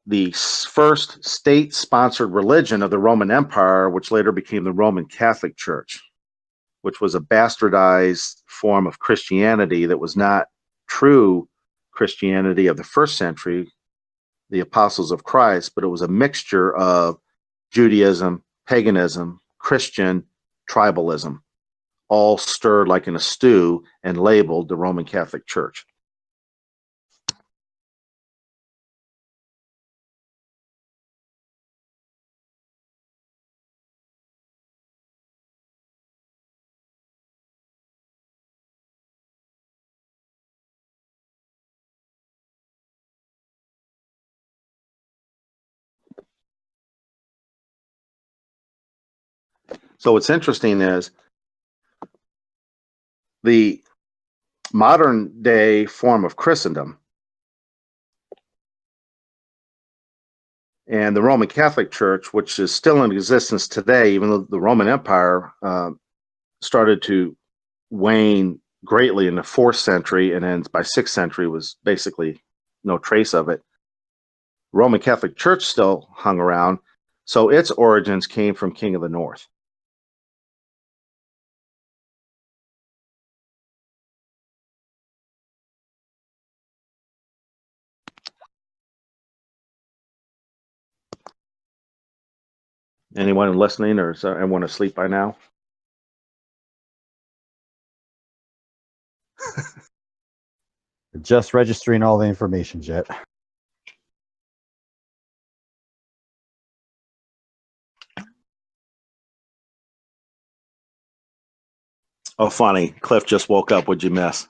the first state-sponsored religion of the Roman Empire, which later became the Roman Catholic Church, which was a bastardized form of Christianity that was not true Christianity of the 1st century, the apostles of Christ, but it was a mixture of Judaism, paganism, Christian, tribalism, all stirred like in a stew and labeled the Roman Catholic Church. So what's interesting is the modern day form of Christendom and the Roman Catholic Church, which is still in existence today, even though the Roman Empire started to wane greatly in the 4th century, and then by 6th century was basically no trace of it. Roman Catholic Church still hung around, so its origins came from King of the North. Anyone listening, or is everyone asleep by now? Just registering all the information, Jet. Oh, funny. Cliff just woke up. What'd you miss?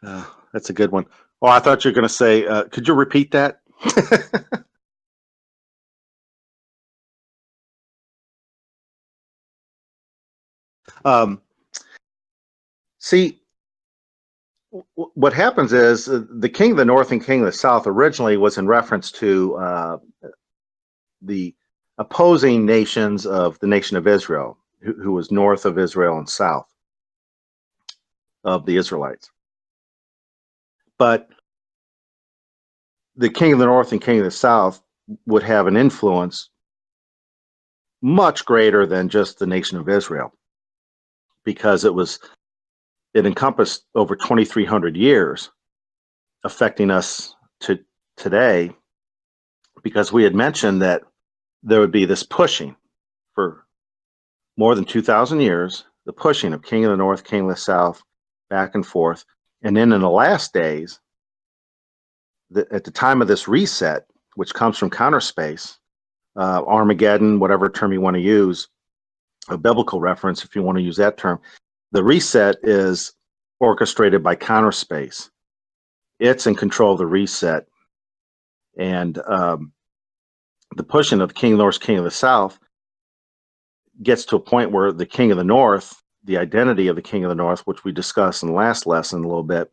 That's a good one. Oh, I thought you were going to say, could you repeat that? See, what happens is the King of the North and King of the South originally was in reference to the opposing nations of the nation of Israel, who was north of Israel and south. of the Israelites. But the king of the north and king of the south would have an influence much greater than just the nation of Israel, because it encompassed over 2,300 years, affecting us to today, because we had mentioned that there would be this pushing for more than 2,000 years, the pushing of king of the north, king of the south, back and forth. And then in the last days, at the time of this reset, which comes from counter space, Armageddon, whatever term you want to use, a biblical reference if you want to use that term, the reset is orchestrated by counter space. It's in control of the reset. And the pushing of the king of the north, king of the south gets to a point where the king of the north, the identity of the king of the north, which we discussed in the last lesson a little bit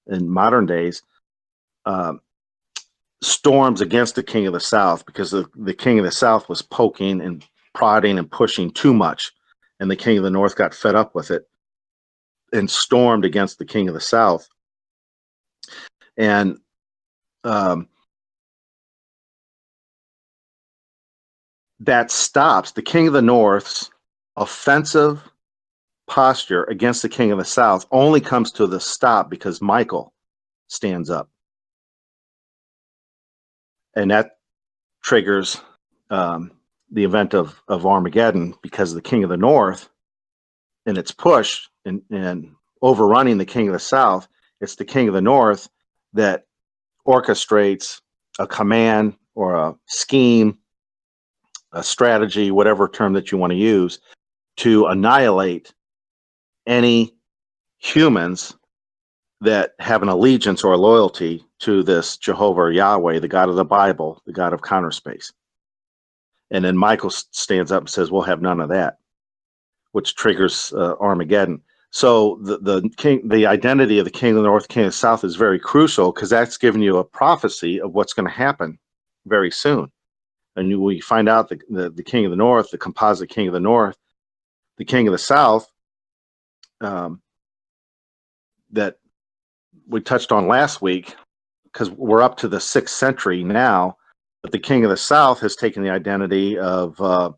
in modern days, storms against the king of the south, because the king of the south was poking and prodding and pushing too much, and the king of the north got fed up with it and stormed against the king of the south. And that stops the king of the north's offensive posture against the king of the south. Only comes to the stop because Michael stands up, and that triggers the event of Armageddon, because the king of the north, in its push and overrunning the king of the south, it's the king of the north that orchestrates a command or a scheme, a strategy, whatever term that you want to use, to annihilate any humans that have an allegiance or a loyalty to this Jehovah or Yahweh, the God of the Bible, the God of counter space. And then Michael stands up and says, we'll have none of that, which triggers Armageddon. So the identity of the king of the north, king of the south is very crucial, because that's giving you a prophecy of what's going to happen very soon. And we find out the king of the north, the composite king of the north, the king of the south, that we touched on last week, because we're up to the 6th century now, but the king of the south has taken the identity of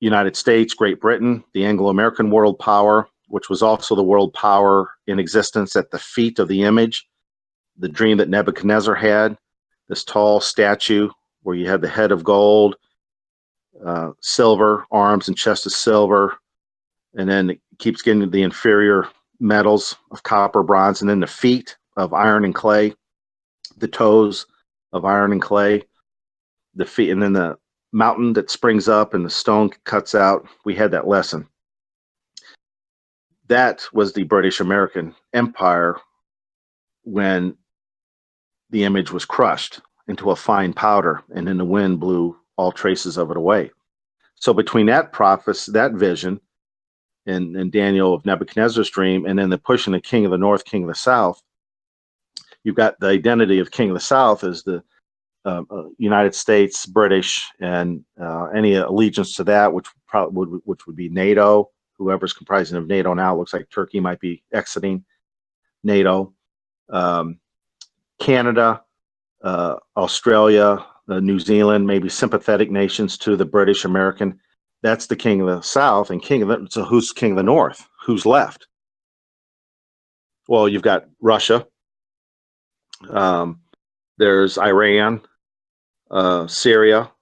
United States, Great Britain, the Anglo-American world power, which was also the world power in existence at the feet of the image, the dream that Nebuchadnezzar had, this tall statue where you had the head of gold, silver, arms and chest of silver, and then it keeps getting to the inferior metals of copper, bronze, and then the feet of iron and clay, the toes of iron and clay, the feet, and then the mountain that springs up and the stone cuts out. We had that lesson. That was the British American Empire when the image was crushed into a fine powder, and then the wind blew all traces of it away. So between that prophecy, that vision, and Daniel of Nebuchadnezzar's dream, and then the pushing the king of the north, king of the south, you've got the identity of king of the south as the United States, British, and any allegiance to that, which would be NATO. Whoever's comprising of NATO now, looks like Turkey might be exiting NATO. Canada, Australia, New Zealand, maybe sympathetic nations to the British American. That's the king of the south, and so who's king of the north? Who's left? Well, you've got Russia. There's Iran, Syria,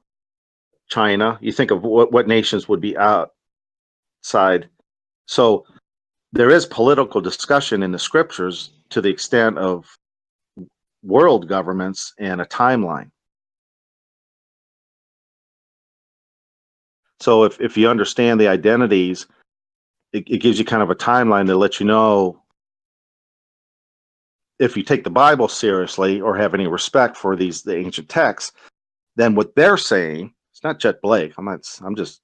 China. You think of what nations would be outside. So there is political discussion in the scriptures to the extent of world governments and a timeline. So if you understand the identities, it gives you kind of a timeline to let you know, if you take the Bible seriously or have any respect for the ancient texts, then what they're saying, it's not Chet Blake. I'm just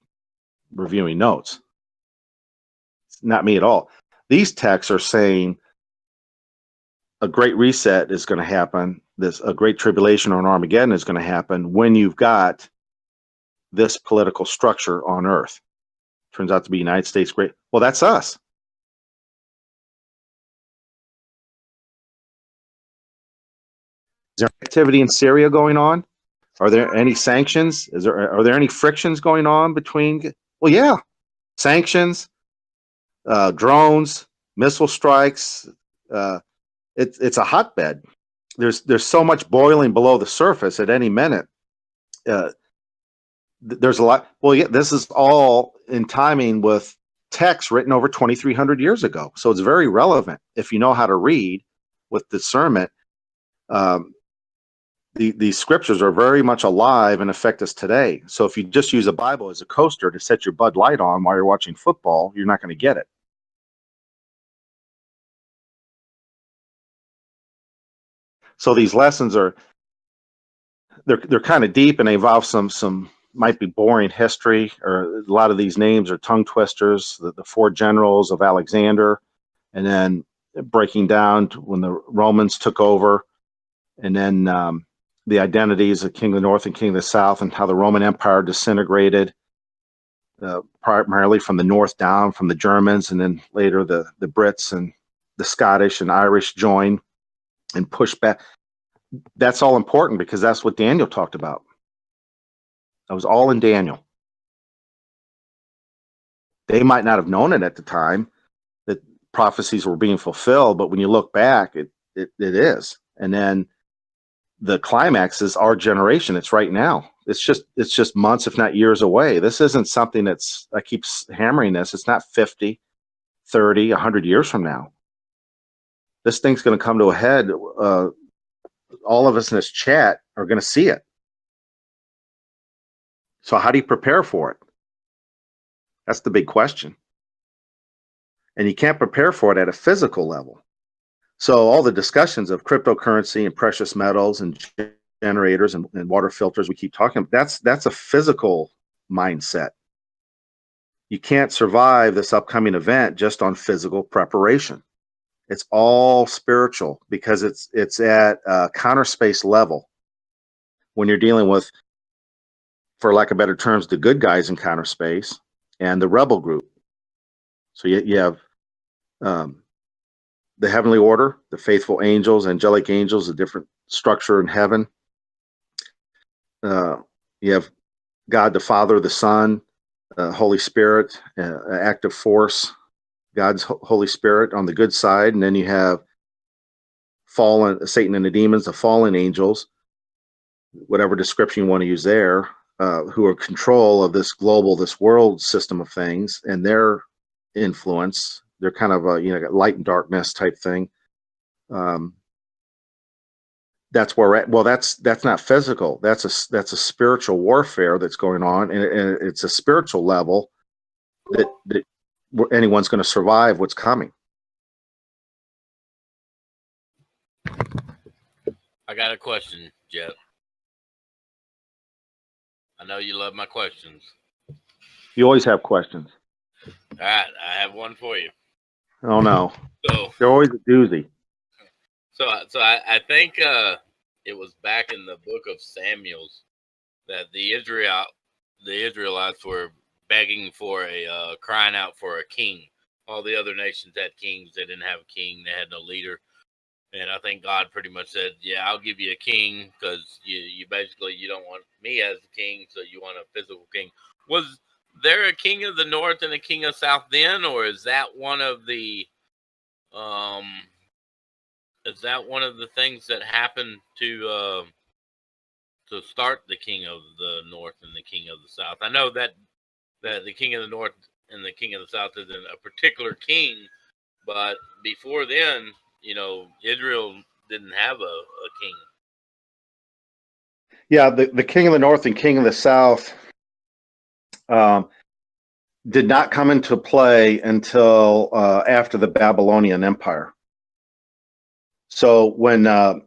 reviewing notes. It's not me at all. These texts are saying a great reset is going to happen. A great tribulation or an Armageddon is going to happen when you've got this political structure on earth. Turns out to be United States great. Well, that's us. there activity in Syria going on? Are there any sanctions? Are there any frictions going on between? Well, yeah, sanctions, drones, missile strikes. It's a hotbed. There's so much boiling below the surface at any minute. There's a lot. Well, yeah, this is all in timing with text written over 2,300 years ago. So it's very relevant if you know how to read with discernment. These scriptures are very much alive and affect us today. So if you just use a Bible as a coaster to set your Bud Light on while you're watching football, you're not going to get it. So these lessons they're kind of deep, and they involve some might be boring history, or a lot of these names are tongue twisters. The four generals of Alexander, and then breaking down to when the Romans took over, and then the identities of King of the North and King of the South, and how the Roman Empire disintegrated, primarily from the north down, from the Germans, and then later the Brits and the Scottish and Irish join and push back. That's all important because that's what Daniel talked about. That was all in Daniel. They might not have known it at the time that prophecies were being fulfilled, but when you look back, it is. And then the climax is our generation. It's right now. It's just months, if not years away. This isn't something I keep hammering this. It's not 50, 30, 100 years from now. This thing's going to come to a head. All of us in this chat are going to see it. So how do you prepare for it? That's the big question. And you can't prepare for it at a physical level. So all the discussions of cryptocurrency and precious metals and generators and water filters we keep talking about, that's a physical mindset. You can't survive this upcoming event just on physical preparation. It's all spiritual because it's at a counter space level. When you're dealing with, for lack of better terms, the good guys in counter space and the rebel group. So you have the heavenly order, the faithful angels, angelic angels, a different structure in heaven. You have God the Father, the Son, Holy Spirit, active force, God's Holy Spirit on the good side, and then you have fallen Satan and the demons, the fallen angels, whatever description you want to use there, who are in control of this world system of things and their influence. They're kind of a light and darkness type thing. That's where we're at. Well, that's not physical. That's a spiritual warfare that's going on, and it's a spiritual level that anyone's going to survive what's coming. I got a question, Jeff. I know you love my questions. You always have questions. All right, I have one for you. Oh no, So they're always a doozy. So I think it was back in the book of Samuel's that the Israelites were begging for crying out for a king. All the other nations had kings. They didn't have a king. They had no leader. And I think God pretty much said, yeah, I'll give you a king because you basically, you don't want me as the king, so you want a physical king. Was there a king of the north and a king of the south then, or is that one of the things that happened to start the king of the north and the king of the south? I know that the king of the north and the king of the south isn't a particular king, but before then, Israel didn't have a king. Yeah, the king of the north and king of the south did not come into play until after the Babylonian Empire. So when you're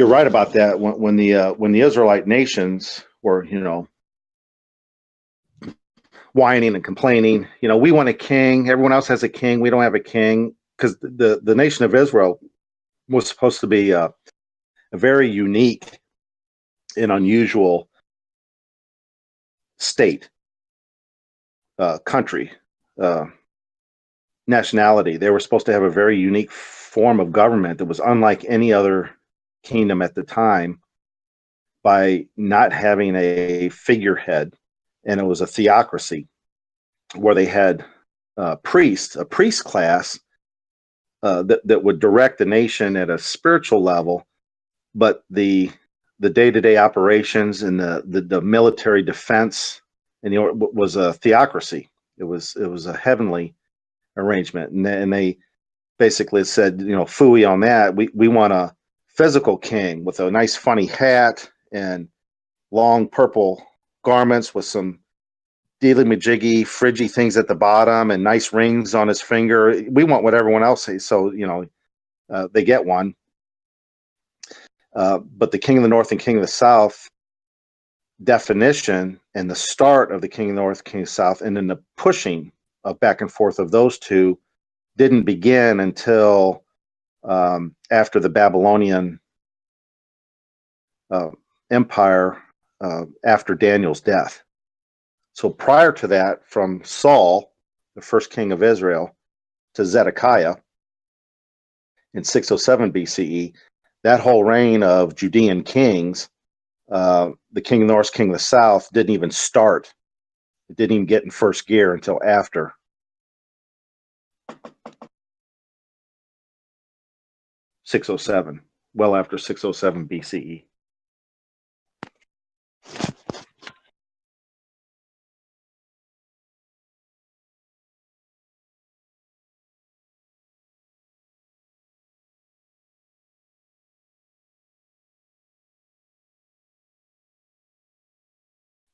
right about that, when the Israelite nations were whining and complaining, we want a king. Everyone else has a king. We don't have a king, because the nation of Israel was supposed to be a very unique and unusual state, country, nationality. They were supposed to have a very unique form of government that was unlike any other kingdom at the time by not having a figurehead, and it was a theocracy where they had priests, a priest class that would direct the nation at a spiritual level, but the day-to-day operations and the military defense and was a theocracy. It was a heavenly arrangement, and they basically said, phooey on that. We want a physical king with a nice funny hat and long purple garments with some dealy-majiggy, fridgy things at the bottom and nice rings on his finger. We want what everyone else says. So, they get one. But the King of the North and King of the South definition and the start of the King of the North, King of the South, and then the pushing of back and forth of those two didn't begin until after the Babylonian Empire, after Daniel's death. So prior to that, from Saul, the first king of Israel, to Zedekiah in 607 BCE, that whole reign of Judean kings, the King of the North, King of the South, didn't even start. It didn't even get in first gear until after. (607), well after 607 BCE.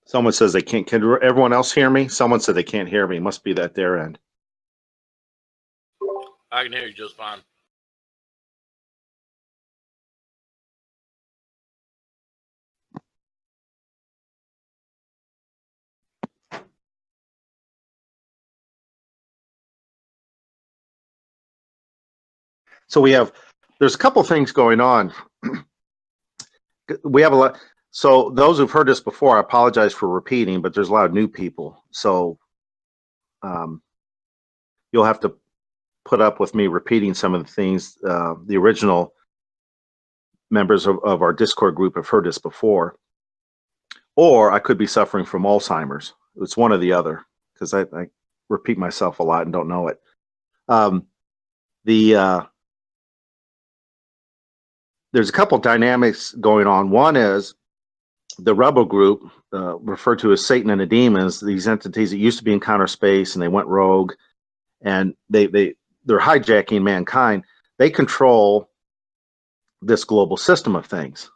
Someone says they can't. Can everyone else hear me? Someone said they can't hear me. Must be at their end. I can hear you just fine. So there's a couple things going on. We have a lot. So those who've heard this before, I apologize for repeating, but there's a lot of new people. So you'll have to put up with me repeating some of the things. The original members of our Discord group have heard this before. Or I could be suffering from Alzheimer's. It's one or the other, because I repeat myself a lot and don't know it. There's a couple dynamics going on. One is the rebel group, referred to as Satan and the demons, these entities that used to be in counter space and they went rogue, and they're hijacking mankind. They control this global system of things.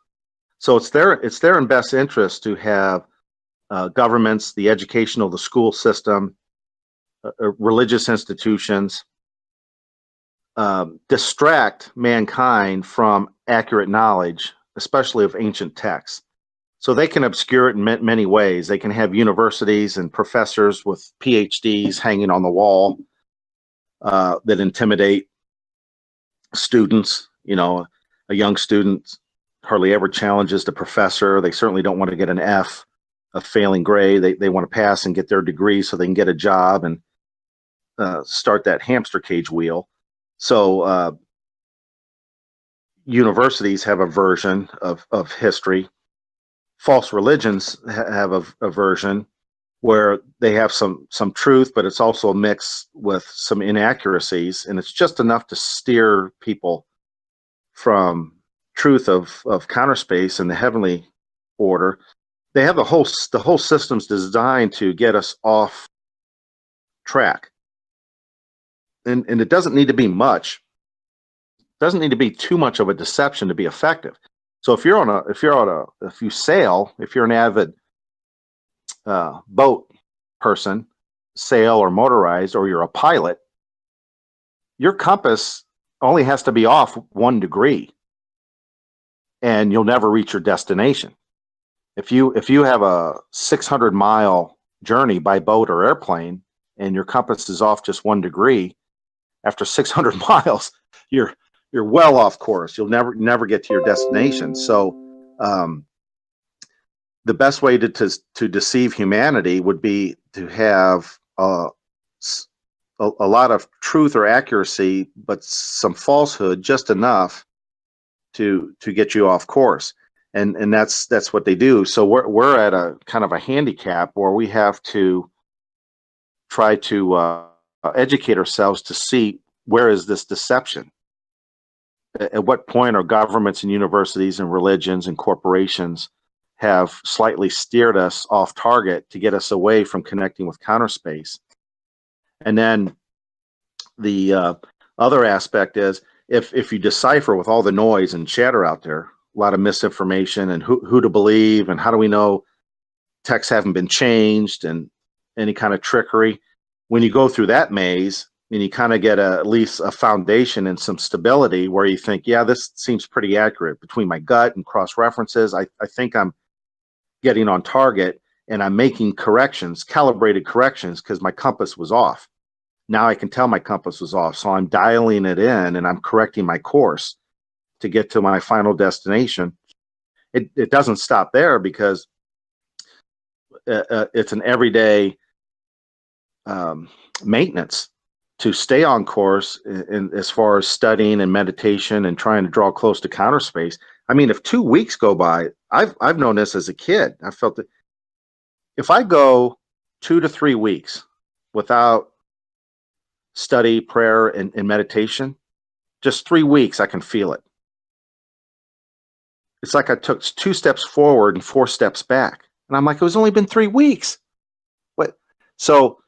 So it's their in best interest to have governments, the educational, the school system, religious institutions, distract mankind from accurate knowledge, especially of ancient texts. So they can obscure it in many ways. They can have universities and professors with PhDs hanging on the wall that intimidate students. A young student hardly ever challenges the professor. They certainly don't want to get an F, a failing grade. They want to pass and get their degree so they can get a job and start that hamster cage wheel. So universities have a version of history. False religions have a version where they have some truth, but it's also mixed with some inaccuracies, and it's just enough to steer people from truth of counter space and the heavenly order. They have the whole system's designed to get us off track. And it doesn't need to be much. It doesn't need to be too much of a deception to be effective. So if you sail, if you're an avid boat person, sail or motorized, or you're a pilot, your compass only has to be off 1 degree, and you'll never reach your destination. If you have a 600-mile journey by boat or airplane, and your compass is off just 1 degree, after 600 miles, you're well off course. You'll never get to your destination. So the best way to deceive humanity would be to have a lot of truth or accuracy, but some falsehood, just enough to get you off course. And that's what they do. So we're at a kind of a handicap where we have to try to educate ourselves to see where is this deception. At what point are governments and universities and religions and corporations have slightly steered us off target to get us away from connecting with counter space? And then the other aspect is if you decipher with all the noise and chatter out there, a lot of misinformation and who to believe and how do we know texts haven't been changed and any kind of trickery. When you go through that maze and you kind of get at least a foundation and some stability where you think, yeah, this seems pretty accurate between my gut and cross references. I think I'm getting on target and I'm making corrections, calibrated corrections, because my compass was off. Now I can tell my compass was off. So I'm dialing it in and I'm correcting my course to get to my final destination. It doesn't stop there because it's an everyday maintenance to stay on course in as far as studying and meditation and trying to draw close to counter space. I mean, if 2 weeks go by, I've known this as a kid. I felt that if I go 2 to 3 weeks without study, prayer, and meditation, just 3 weeks, I can feel it. It's like I took 2 steps forward and 4 steps back. And I'm like, it was only been 3 weeks. What? So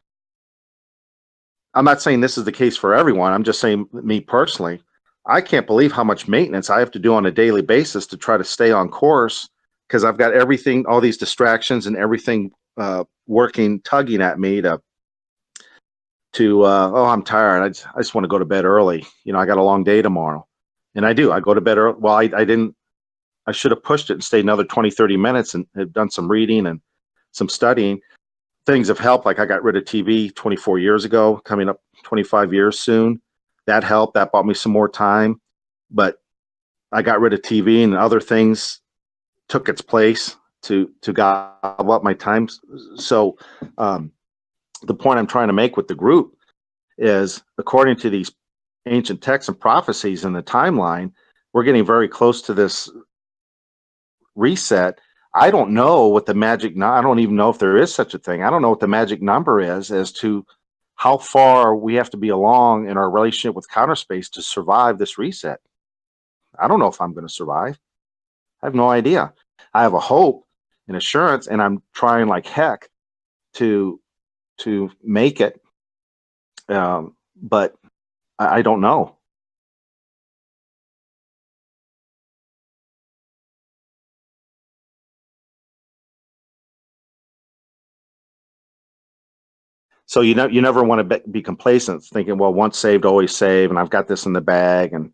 I'm not saying this is the case for everyone. I'm just saying me personally, I can't believe how much maintenance I have to do on a daily basis to try to stay on course because I've got everything, all these distractions and everything working, tugging at me to oh, I'm tired. I just want to go to bed early. You know, I got a long day tomorrow. And I do. I go to bed early. Well, I should have pushed it and stayed another 20, 30 minutes and have done some reading and some studying. Things have helped. Like I got rid of TV 24 years ago, coming up 25 years soon. That helped. That bought me some more time. But I got rid of TV and other things took its place to gobble up my time. So the point I'm trying to make with the group is, according to these ancient texts and prophecies in the timeline, we're getting very close to this reset. I don't know what the I don't even know if there is such a thing. I don't know what the magic number is as to how far we have to be along in our relationship with counter space to survive this reset. I don't know if I'm going to survive. I have no idea. I have a hope and assurance, and I'm trying like heck to make it. But I don't know. So you never want to be complacent, thinking, well, once saved, always saved, and I've got this in the bag, and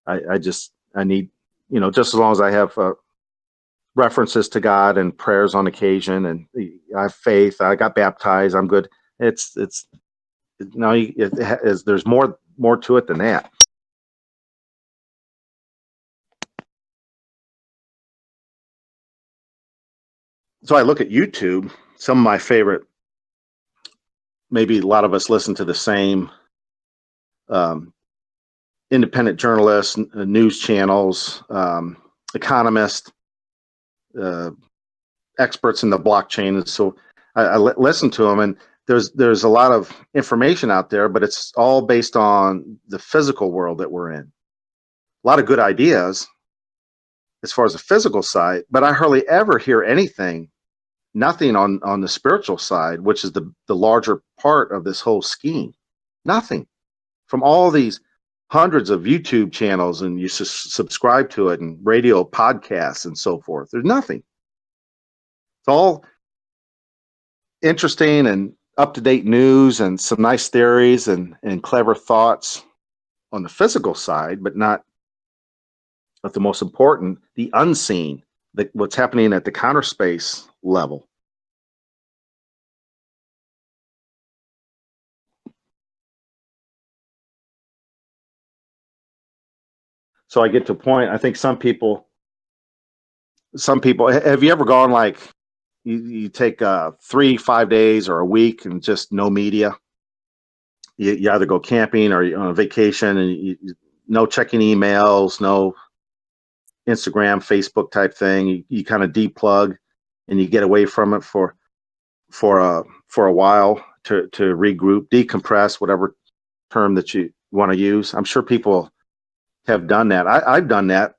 I need, just as long as I have references to God and prayers on occasion, and I have faith, I got baptized, I'm good. There's more to it than that. So I look at YouTube. Some of my favorite, maybe a lot of us listen to the same independent journalists, news channels, economists, experts in the blockchain. And so I listen to them, and there's a lot of information out there, but it's all based on the physical world that we're in. A lot of good ideas as far as the physical side, but I hardly ever hear nothing on the spiritual side, which is the larger part of this whole scheme. Nothing. From all these hundreds of YouTube channels, and you subscribe to it, and radio podcasts and so forth, there's nothing. It's all interesting and up-to-date news and some nice theories and clever thoughts on the physical side, but not the most important, the unseen, what's happening at the counter space level. So I get to a point, I think some people, have you ever gone like, you take 3-5 days or a week and just no media? you either go camping or you're on vacation, and no checking emails, no Instagram, Facebook type thing. You kind of deplug and you get away from it for a while to regroup, decompress, whatever term that you want to use. I'm sure people have done that. I've done that.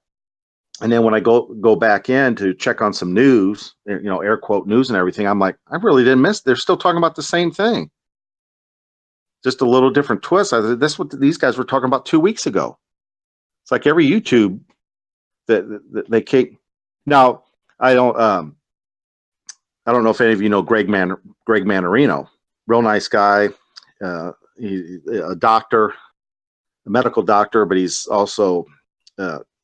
And then when I go back in to check on some news, air quote news and everything, I'm like, I really didn't miss. They're still talking about the same thing, just a little different twist. That's what these guys were talking about 2 weeks ago. It's like every YouTube that they keep. Now, I don't know if any of you know Greg Manarino. Real nice guy. He's a doctor, a medical doctor, but he's also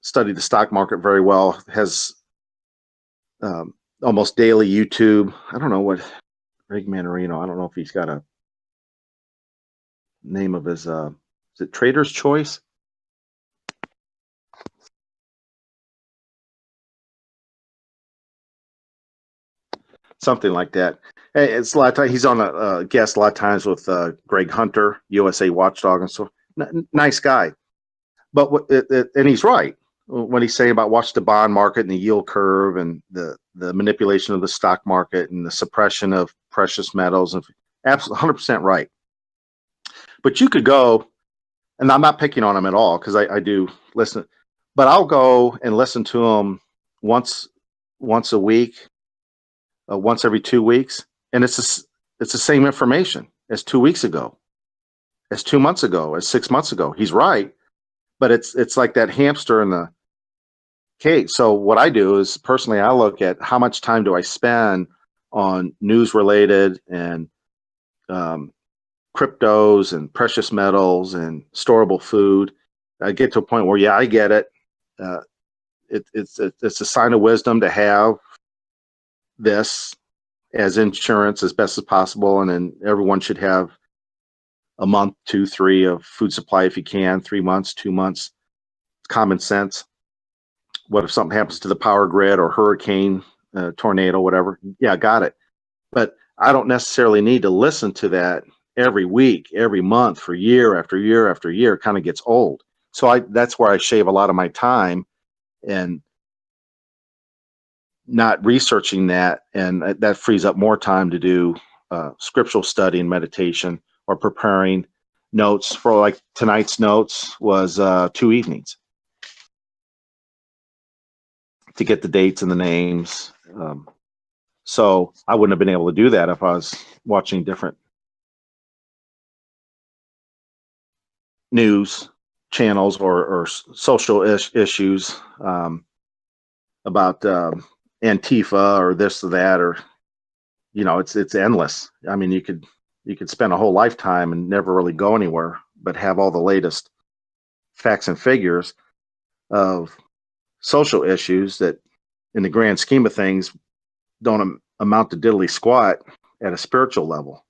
studied the stock market very well. Has almost daily YouTube. I don't know what Greg Manarino. I don't know if he's got a name of his. Is it Trader's Choice? Something like that. Hey, it's a lot of time. He's on a guest a lot of times with Greg Hunter, USA Watchdog, and so nice guy. But and he's right when he's saying about watch the bond market and the yield curve and the manipulation of the stock market and the suppression of precious metals, and absolutely 100% right. But you could go, and I'm not picking on him at all because I do listen, but I'll go and listen to him once a week. Once every 2 weeks, and it's the same information as 2 weeks ago, as 2 months ago, as 6 months ago. He's right, but it's like that hamster in the cage. So what I do is personally, I look at how much time do I spend on news related and cryptos and precious metals and storable food. I get to a point where I get it. It's a sign of wisdom to have this as insurance as best as possible, and then everyone should have a month, 2, 3 of food supply if you can. 3 months, 2 months. Common sense. What if something happens to the power grid or hurricane, tornado, whatever? Yeah, got it. But I don't necessarily need to listen to that every week, every month, for year after year after year. It kind of gets old. So that's where I shave a lot of my time and not researching that, and that frees up more time to do scriptural study and meditation, or preparing notes. For like tonight's notes was 2 evenings to get the dates and the names. So I wouldn't have been able to do that if I was watching different news channels or social issues about Antifa or this or that, or it's endless. I mean, you could spend a whole lifetime and never really go anywhere, but have all the latest facts and figures of social issues that, in the grand scheme of things, don't amount to diddly squat at a spiritual level.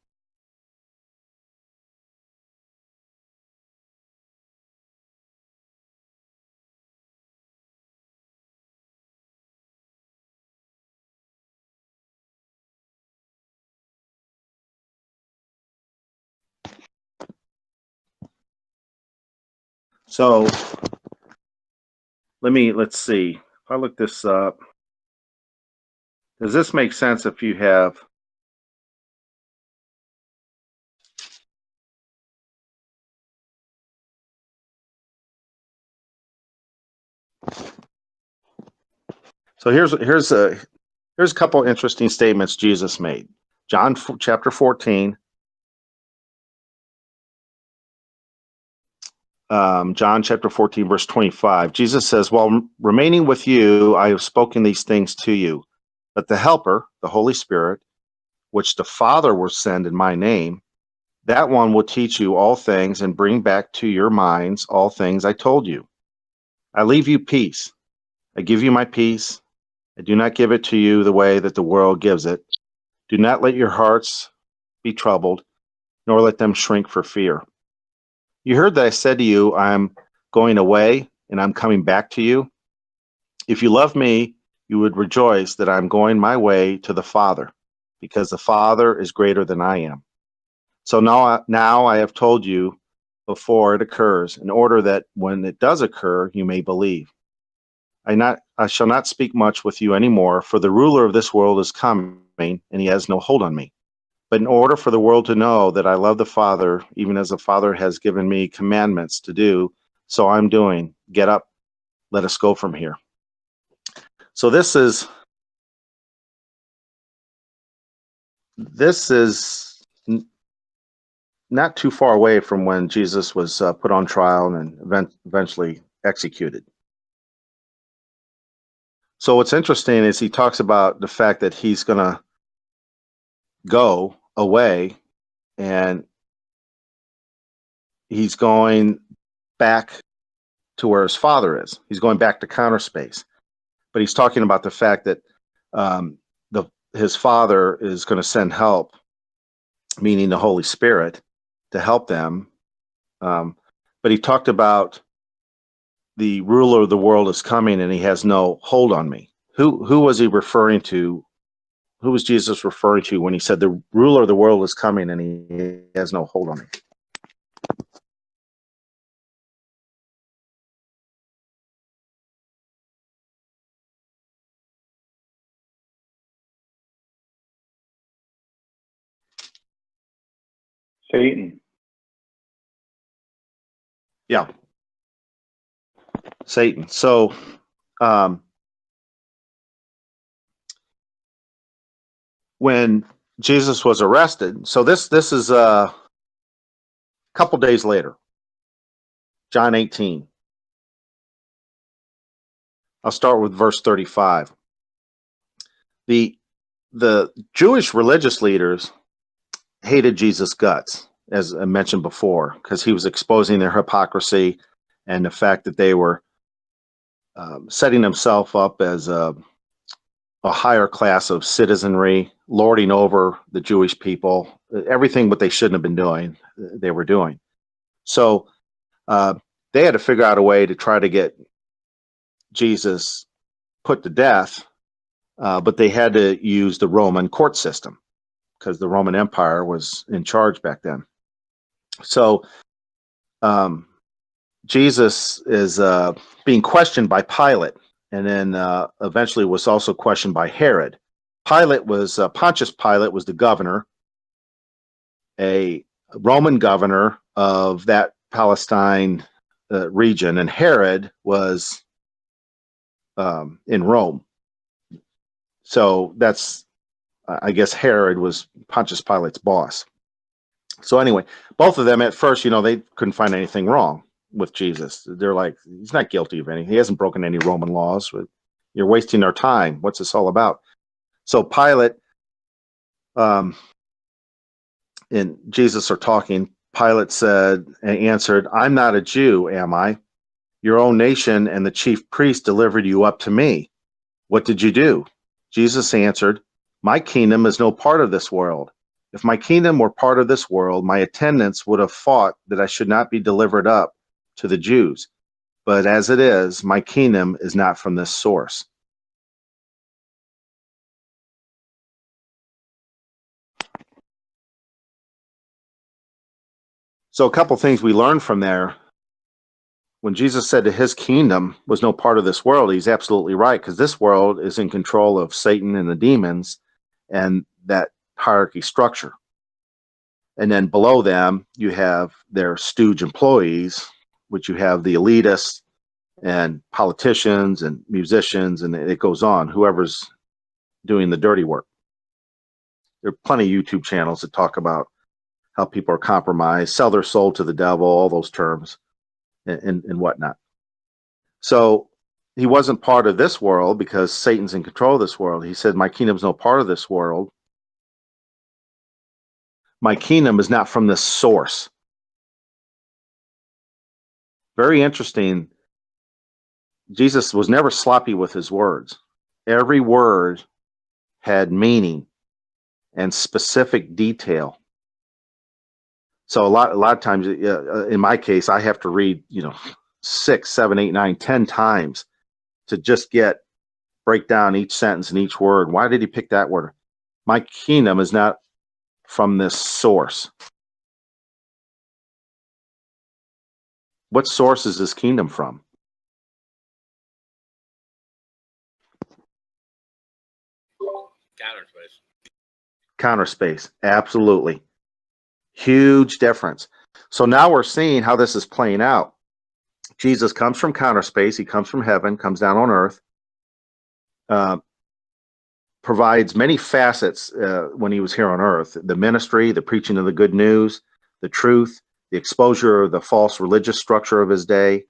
So let's see. If I look this up, does this make sense if you have so here's a couple interesting statements Jesus made. John chapter 14. John chapter 14, verse 25. Jesus says, "While remaining with you, I have spoken these things to you. But the Helper, the Holy Spirit, which the Father will send in my name, that one will teach you all things and bring back to your minds all things I told you. I leave you peace. I give you my peace. I do not give it to you the way that the world gives it. Do not let your hearts be troubled, nor let them shrink for fear. You heard that I said to you, I am going away and I'm coming back to you. If you love me, you would rejoice that I'm going my way to the Father, because the Father is greater than I am. So now I have told you before it occurs, in order that when it does occur, you may believe. I shall not speak much with you anymore, for the ruler of this world is coming, and he has no hold on me. But in order for the world to know that I love the Father, even as the Father has given me commandments to do, so I'm doing. Get up, let us go from here. So this is not too far away from when Jesus was put on trial and eventually executed. So what's interesting is he talks about the fact that he's going to go away and he's going back to where his Father is. He's going back to counter space. But he's talking about the fact that his Father is going to send help, meaning the Holy Spirit, to help them. But he talked about the ruler of the world is coming and he has no hold on me. Who was he referring to? Who was Jesus referring to when he said the ruler of the world is coming and he has no hold on me? Satan. Yeah. Satan. So when Jesus was arrested, so this is a couple days later, John 18. I'll start with verse 35. The Jewish religious leaders hated Jesus' guts, as I mentioned before, because he was exposing their hypocrisy and the fact that they were setting themselves up as a higher class of citizenry, lording over the Jewish people. Everything what they shouldn't have been doing, they were doing. So they had to figure out a way to try to get Jesus put to death, but they had to use the Roman court system because the Roman Empire was in charge back then. So Jesus is being questioned by Pilate, and then eventually was also questioned by Herod. Pontius Pilate was the governor, a Roman governor of that Palestine region, and Herod was in Rome. So that's, I guess Herod was Pontius Pilate's boss. So anyway, both of them at first, they couldn't find anything wrong with Jesus. They're like, he's not guilty of anything. He hasn't broken any Roman laws. You're wasting our time. What's this all about? So Pilate and Jesus are talking. Pilate said and answered, I'm not a Jew, am I? Your own nation and the chief priest delivered you up to me. What did you do? Jesus answered, my kingdom is no part of this world. If my kingdom were part of this world, my attendants would have fought that I should not be delivered up to the Jews. But as it is, my kingdom is not from this source. So a couple things we learned from there. When Jesus said that his kingdom was no part of this world, he's absolutely right, because this world is in control of Satan and the demons and that hierarchy structure. And then below them, you have their stooge employees, which you have the elitists and politicians and musicians, and it goes on, whoever's doing the dirty work. There are plenty of YouTube channels that talk about how people are compromised, sell their soul to the devil, all those terms and whatnot. So he wasn't part of this world because Satan's in control of this world. He said, my kingdom's no part of this world. My kingdom is not from this source. Very interesting. Jesus was never sloppy with his words. Every word had meaning and specific detail. So a lot of times, in my case, I have to read, 6, 7, 8, 9, 10 times to just break down each sentence and each word. Why did he pick that word? My kingdom is not from this source. What source is this kingdom from? Counter space. Counter space. Absolutely. Huge difference. So now we're seeing how this is playing out. Jesus comes from counter space. He comes from heaven, comes down on earth, provides many facets when he was here on earth. The ministry, the preaching of the good news, the truth, the exposure of the false religious structure of his day,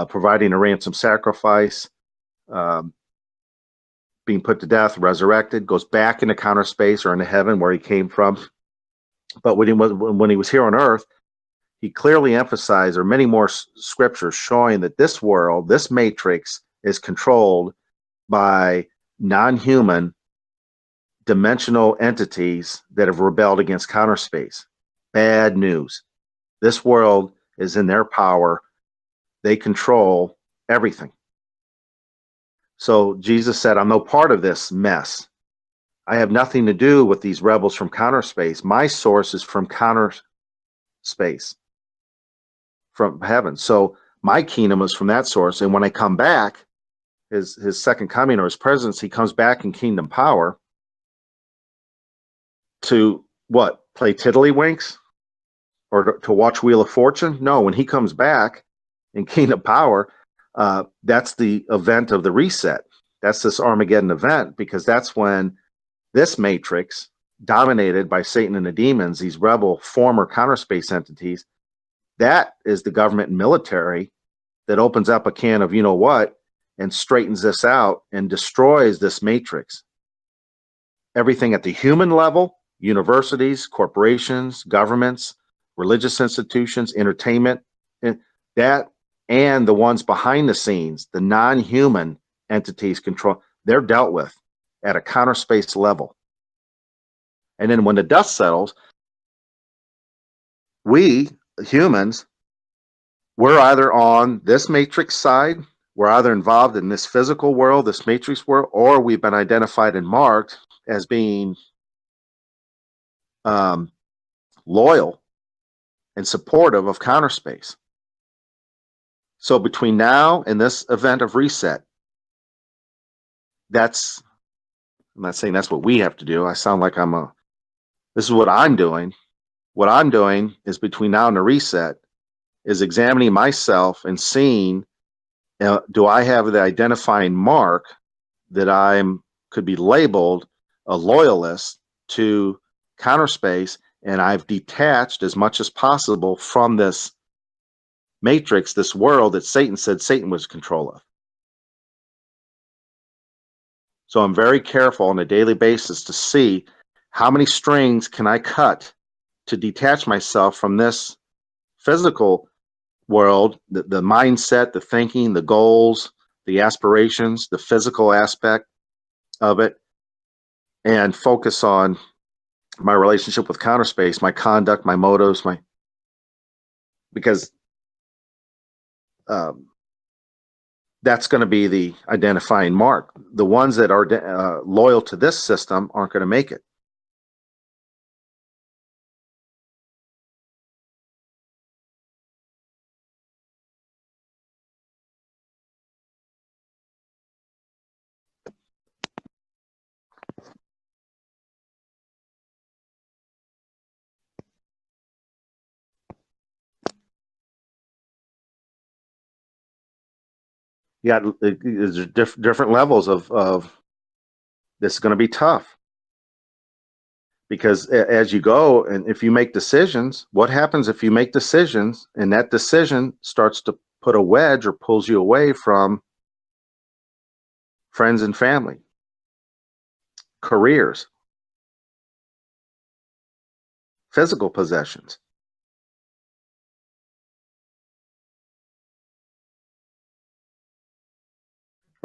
providing a ransom sacrifice, being put to death, resurrected, goes back into counter space or into heaven where he came from. But when he was here on earth, he clearly emphasized, or many more scriptures showing that this world, this matrix, is controlled by non-human dimensional entities that have rebelled against counter space. Bad news. This world is in their power. They control everything. So Jesus said, I'm no part of this mess. I have nothing to do with these rebels from counter space. My source is from counter space, from heaven. So my kingdom is from that source. And when I come back, his second coming or his presence, he comes back in kingdom power to what? Play tiddlywinks? Or to watch Wheel of Fortune? No, when he comes back in kingdom power, that's the event of the reset. That's this Armageddon event, because that's when this matrix, dominated by Satan and the demons, these rebel former counter space entities, that is the government and military that opens up a can of you know what and straightens this out and destroys this matrix. Everything at the human level, universities, corporations, governments, religious institutions, entertainment, and that, and the ones behind the scenes, the non-human entities control, they're dealt with at a counter space level. And then when the dust settles, we humans, we're either on this matrix side, we're either involved in this physical world, this matrix world, or we've been identified and marked as being loyal and supportive of counter space. So between now and this event of reset, I'm not saying that's what we have to do. I sound like this is what I'm doing. What I'm doing is between now and the reset is examining myself and seeing, do I have the identifying mark that could be labeled a loyalist to counter space, and I've detached as much as possible from this matrix, this world that Satan said Satan was in control of. So I'm very careful on a daily basis to see how many strings can I cut to detach myself from this physical world, the mindset, the thinking, the goals, the aspirations, the physical aspect of it, and focus on my relationship with counter space, my conduct, my motives, because that's going to be the identifying mark. The ones that are loyal to this system aren't going to make it. Yeah, there's different levels of this is going to be tough, because as you go, and if you make decisions, what happens if you make decisions and that decision starts to put a wedge or pulls you away from friends and family, careers, physical possessions?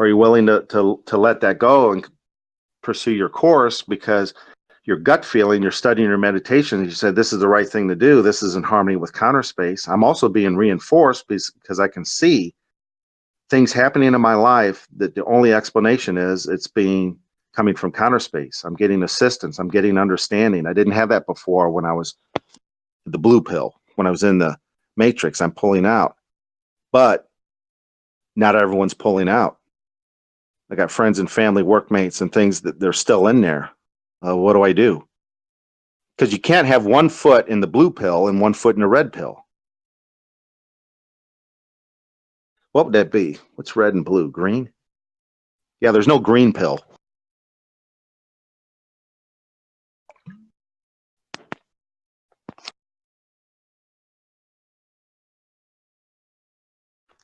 Are you willing to let that go and pursue your course because your gut feeling, you're studying your meditation, you said this is the right thing to do, this is in harmony with counter space? I'm also being reinforced because I can see things happening in my life that the only explanation is it's coming from counter space. I'm getting assistance, I'm getting understanding. I didn't have that before when I was the blue pill, when I was in the matrix. I'm pulling out. but not everyone's pulling out. I got friends and family, workmates, and things that they're still in there. What do I do? Because you can't have one foot in the blue pill and one foot in the red pill. What would that be? What's red and blue? Green? Yeah, there's no green pill.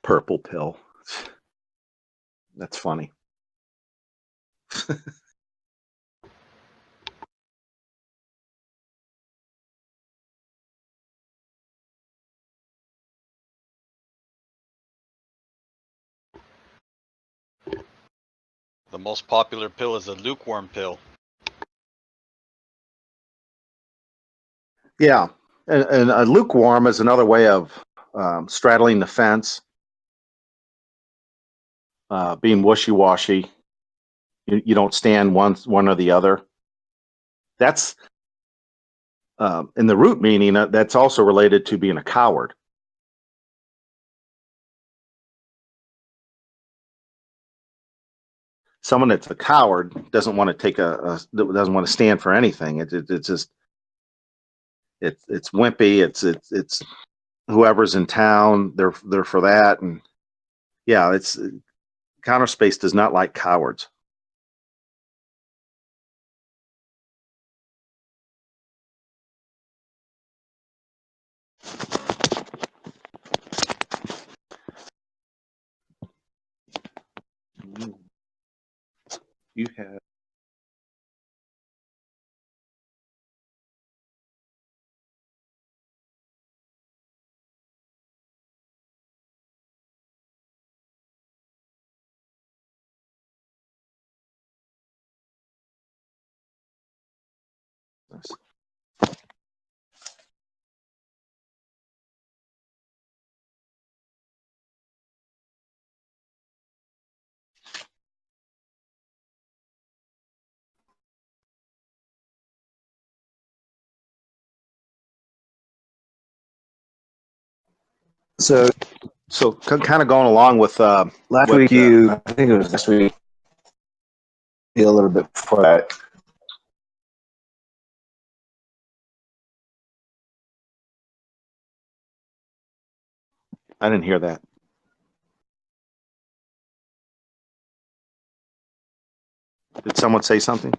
Purple pill. That's funny. The most popular pill is the lukewarm pill. Yeah, and lukewarm is another way of straddling the fence, being wishy-washy. You don't stand one or the other. That's in the root meaning. That's also related to being a coward. Someone that's a coward doesn't want to take doesn't want to stand for anything. It's just it's wimpy. It's whoever's in town. They're for that, and yeah, it's counter space does not like cowards. You have. So kind of going along with Last what, week I think it was last week, a little bit before that. I didn't hear that. Did someone say something?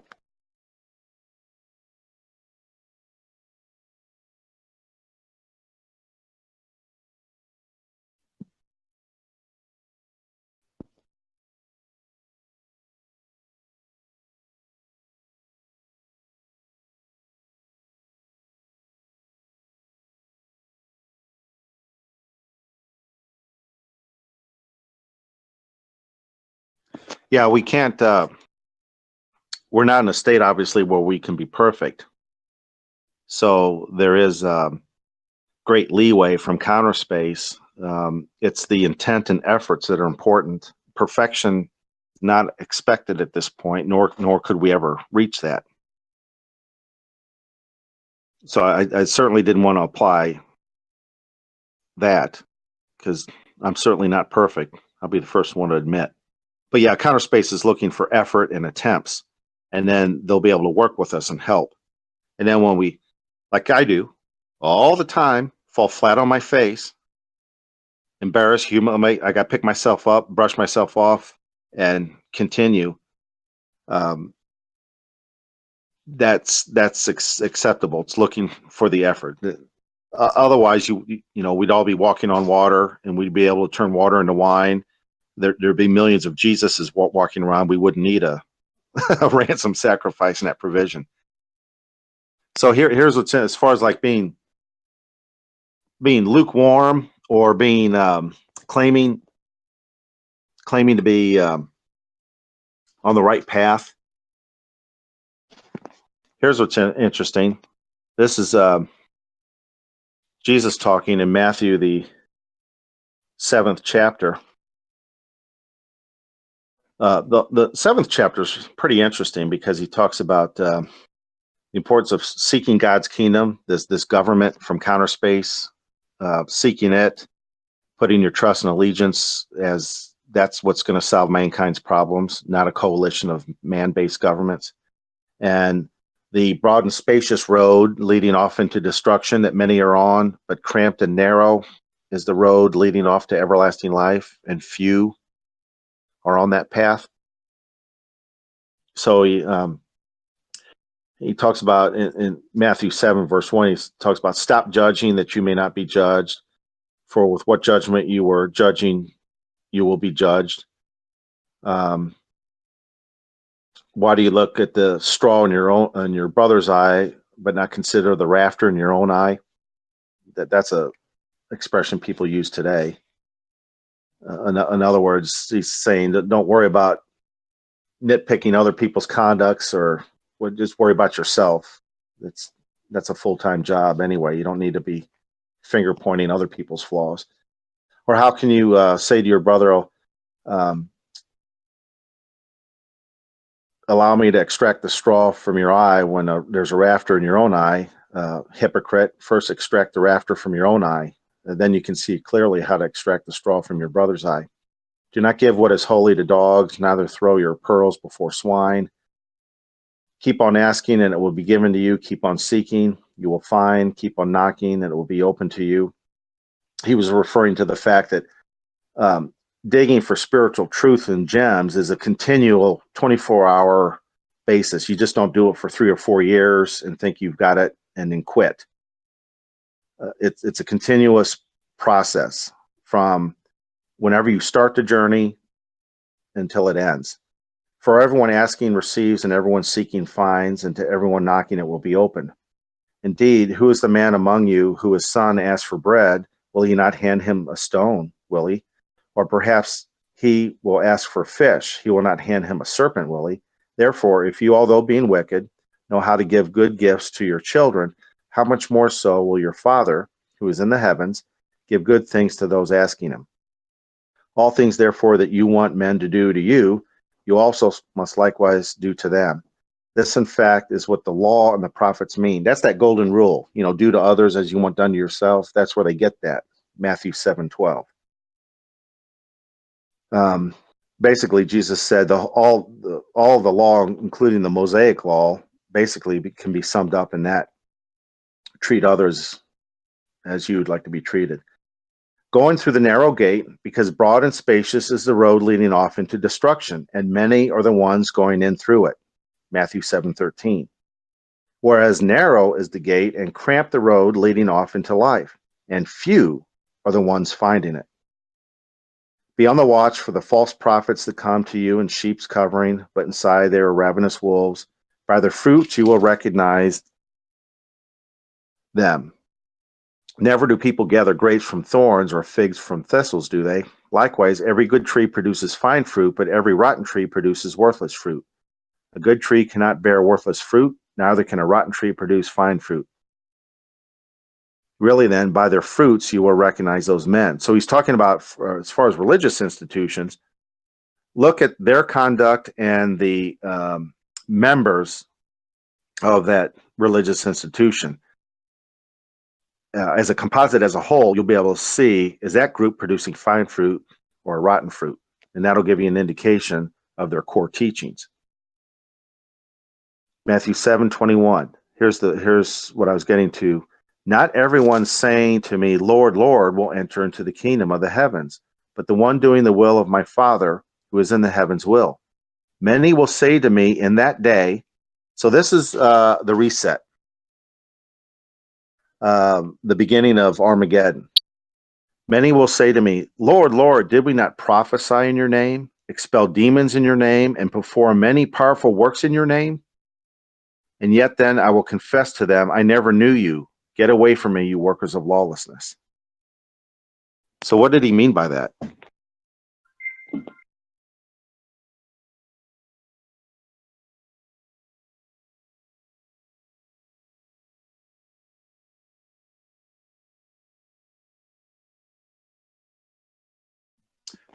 Yeah, we can't. We're not in a state, obviously, where we can be perfect. So there is great leeway from counter space. It's the intent and efforts that are important. Perfection not expected at this point, nor could we ever reach that. So I certainly didn't want to apply that because I'm certainly not perfect. I'll be the first one to admit. But yeah, counter space is looking for effort and attempts, and then they'll be able to work with us and help. And then when we, like I do, all the time, fall flat on my face, embarrassed, humiliate, I got to pick myself up, brush myself off, and continue. That's acceptable. It's looking for the effort. Otherwise, we'd all be walking on water, and we'd be able to turn water into wine. There'd be millions of Jesuses walking around. We wouldn't need a ransom sacrifice in that provision. So here's what's in, as far as like being lukewarm or being claiming to be on the right path. Here's what's interesting. This is Jesus talking in Matthew, the 7th chapter. The 7th chapter is pretty interesting because he talks about the importance of seeking God's kingdom, this government from counter space, seeking it, putting your trust and allegiance as that's what's going to solve mankind's problems, not a coalition of man-based governments. And the broad and spacious road leading off into destruction that many are on, but cramped and narrow is the road leading off to everlasting life, and few are on that path. So he talks about in Matthew 7, verse 1, he talks about stop judging that you may not be judged. For with what judgment you were judging, you will be judged. Why do you look at the straw in your brother's eye, but not consider the rafter in your own eye? That's a expression people use today. In other words, he's saying that don't worry about nitpicking other people's conducts, or just worry about yourself. That's a full-time job anyway. You don't need to be finger pointing other people's flaws. Or how can you say to your brother, allow me to extract the straw from your eye when there's a rafter in your own eye? Hypocrite, first extract the rafter from your own eye, and then you can see clearly how to extract the straw from your brother's eye. Do not give what is holy to dogs, neither throw your pearls before swine. Keep on asking, and it will be given to you. Keep on seeking, you will find. Keep on knocking, and it will be open to you. He was referring to the fact that digging for spiritual truth and gems is a continual 24-hour basis. You just don't do it for 3 or 4 years and think you've got it and then quit. It's a continuous process from whenever you start the journey until it ends. For everyone asking receives, and everyone seeking finds, and to everyone knocking it will be opened. Indeed, who is the man among you who his son asks for bread? Will he not hand him a stone, will he? Or perhaps he will ask for fish. He will not hand him a serpent, will he? Therefore, if you, although being wicked, know how to give good gifts to your children, how much more so will your Father, who is in the heavens, give good things to those asking him? All things, therefore, that you want men to do to you, you also must likewise do to them. This, in fact, is what the law and the prophets mean. That's that golden rule, do to others as you want done to yourself. That's where they get that, Matthew 7:12. Basically, Jesus said all the law, including the Mosaic law, basically can be summed up in that: treat others as you would like to be treated. Going through the narrow gate, because broad and spacious is the road leading off into destruction, and many are the ones going in through it. Matthew 7:13. Whereas narrow is the gate and cramped the road leading off into life, and few are the ones finding it. Be on the watch for the false prophets that come to you in sheep's covering, but inside they are ravenous wolves. By their fruits you will recognize them. Never do people gather grapes from thorns or figs from thistles, do they? Likewise, every good tree produces fine fruit, but every rotten tree produces worthless fruit. A good tree cannot bear worthless fruit, neither can a rotten tree produce fine fruit. Really then, by their fruits you will recognize those men. So he's talking about, as far as religious institutions, look at their conduct and the members of that religious institution. As a composite, as a whole, you'll be able to see, is that group producing fine fruit or rotten fruit? And that'll give you an indication of their core teachings. Matthew 7:21. Here's what I was getting to. Not everyone saying to me, Lord, Lord, will enter into the kingdom of the heavens, but the one doing the will of my Father who is in the heavens will. Many will say to me in that day, so this is the reset. The beginning of Armageddon. Many will say to me, Lord, Lord, did we not prophesy in your name, expel demons in your name, and perform many powerful works in your name? And yet then I will confess to them, I never knew you. Get away from me, you workers of lawlessness. So what did he mean by that?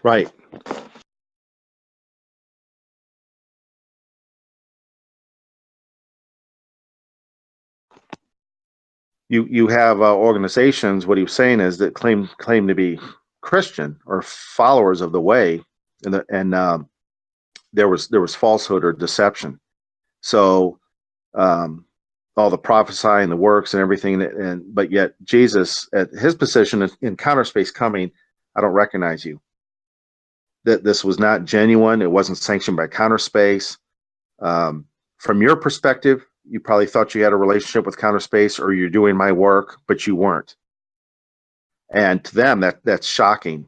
Right. You have organizations, what he was saying is, that claim to be Christian or followers of the way, and there was falsehood or deception. So all the prophesying, the works, and everything, but yet Jesus, at his position in counter space coming, I don't recognize you. That this was not genuine. It wasn't sanctioned by counter space. From your perspective, you probably thought you had a relationship with counter space, or you're doing my work, but you weren't. And to them, that's shocking.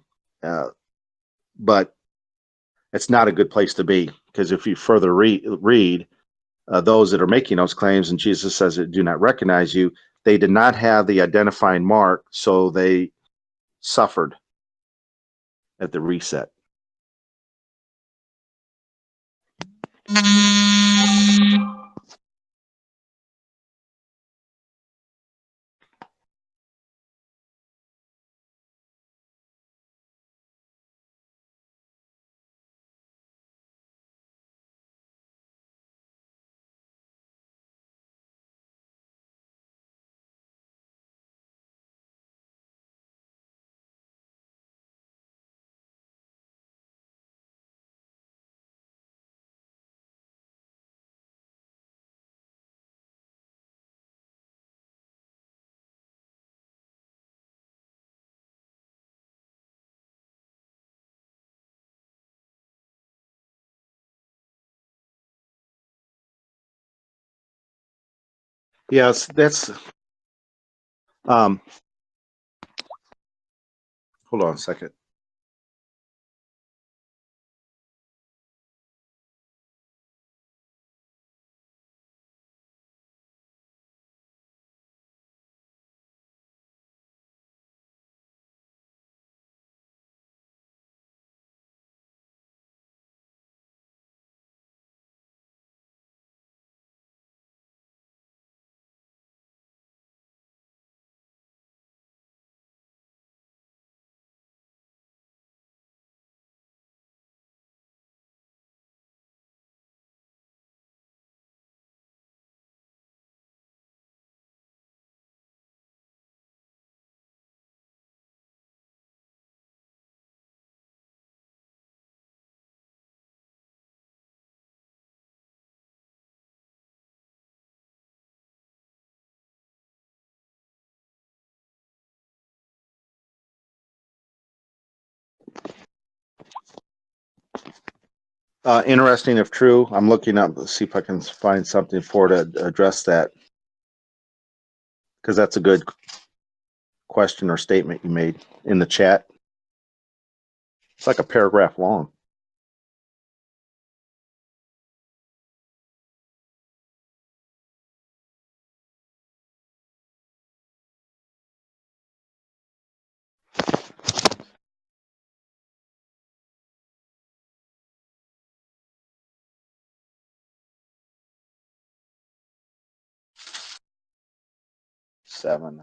But it's not a good place to be, because if you further read those that are making those claims, and Jesus says that do not recognize you, they did not have the identifying mark, so they suffered at the reset. Yes, that's hold on a second. Interesting if true. I'm looking up to see if I can find something for to address that, because that's a good question or statement you made in the chat. It's like a paragraph long. Seven.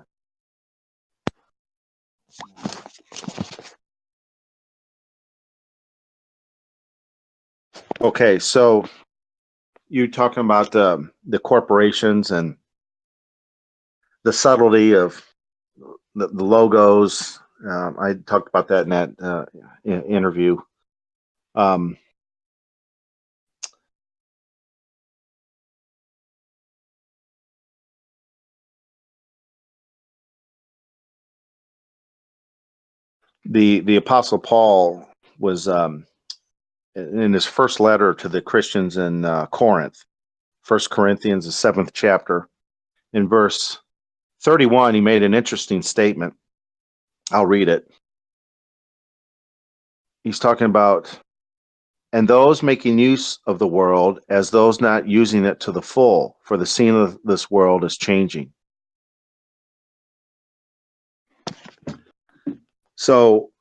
Okay, so you talking about the corporations and the subtlety of the logos. I talked about that in that interview. The Apostle Paul was in his first letter to the Christians in Corinth, 1 Corinthians, the 7th chapter, in verse 31, he made an interesting statement. I'll read it. He's talking about, and those making use of the world as those not using it to the full, for the scene of this world is changing. So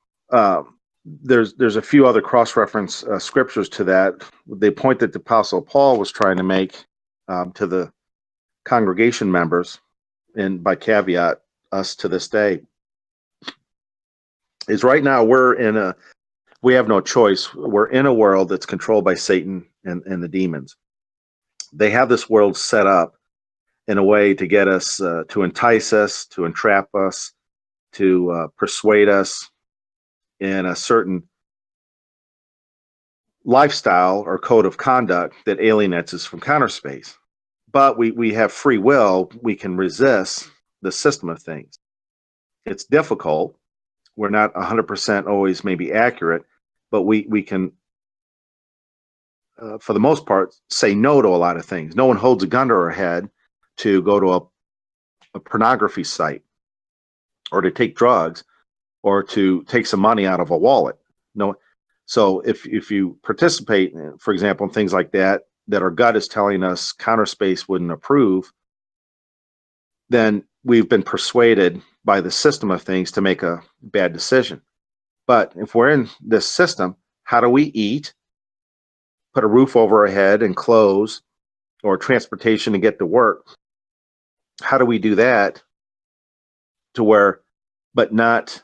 there's a few other cross-reference scriptures to that. They point that the Apostle Paul was trying to make to the congregation members, and by caveat, us to this day, is right now we have no choice. We're in a world that's controlled by Satan and the demons. They have this world set up in a way to get us, to entice us, to entrap us, to persuade us, in a certain lifestyle or code of conduct that alienates us from counter space. But we have free will. We can resist the system of things. It's difficult. We're not 100% always maybe accurate, but we can, for the most part, say no to a lot of things. No one holds a gun to our head to go to a pornography site or to take drugs or to take some money out of a wallet. No. So if you participate, for example, in things like that our gut is telling us counter space wouldn't approve, then we've been persuaded by the system of things to make a bad decision. But if we're in this system, how do we eat, put a roof over our head and clothes, or transportation to get to work? How do we do that to where, but not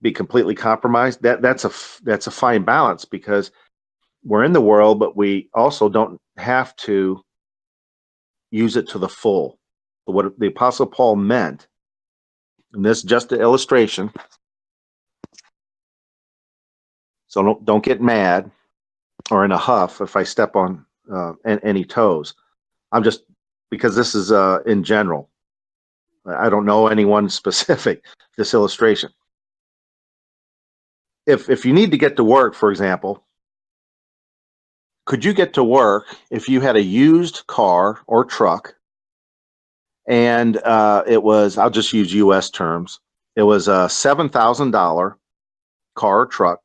be completely compromised? That's a fine balance, because we're in the world, but we also don't have to use it to the full. But what the Apostle Paul meant, and this is just an illustration, so don't get mad or in a huff if I step on any toes. I'm just, because this is in general. I don't know anyone specific, this illustration. If you need to get to work, for example, could you get to work if you had a used car or truck and it was, I'll just use US terms, it was a $7,000 car or truck,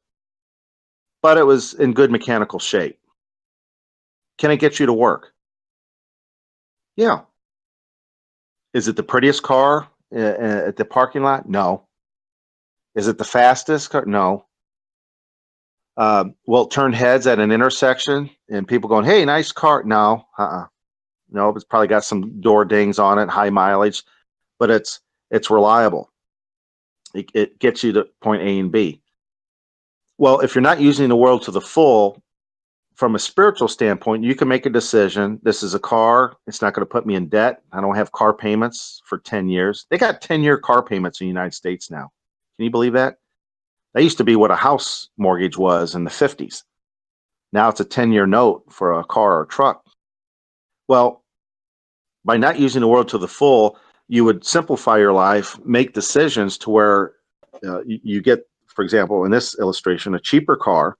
but it was in good mechanical shape? Can it get you to work? Yeah. Is it the prettiest car at the parking lot? No. Is it the fastest car? No. Will it turn heads at an intersection and people going, hey, nice car? No. No, it's probably got some door dings on it, high mileage, but it's reliable. It gets you to point A and B. Well, if you're not using the world to the full, from a spiritual standpoint, you can make a decision. This is a car. It's not going to put me in debt. I don't have car payments for 10 years. They got 10-year car payments in the United States now. Can you believe that? That used to be what a house mortgage was in the 50s. Now it's a 10-year note for a car or a truck. Well, by not using the world to the full, you would simplify your life, make decisions to where you get, for example, in this illustration, a cheaper car.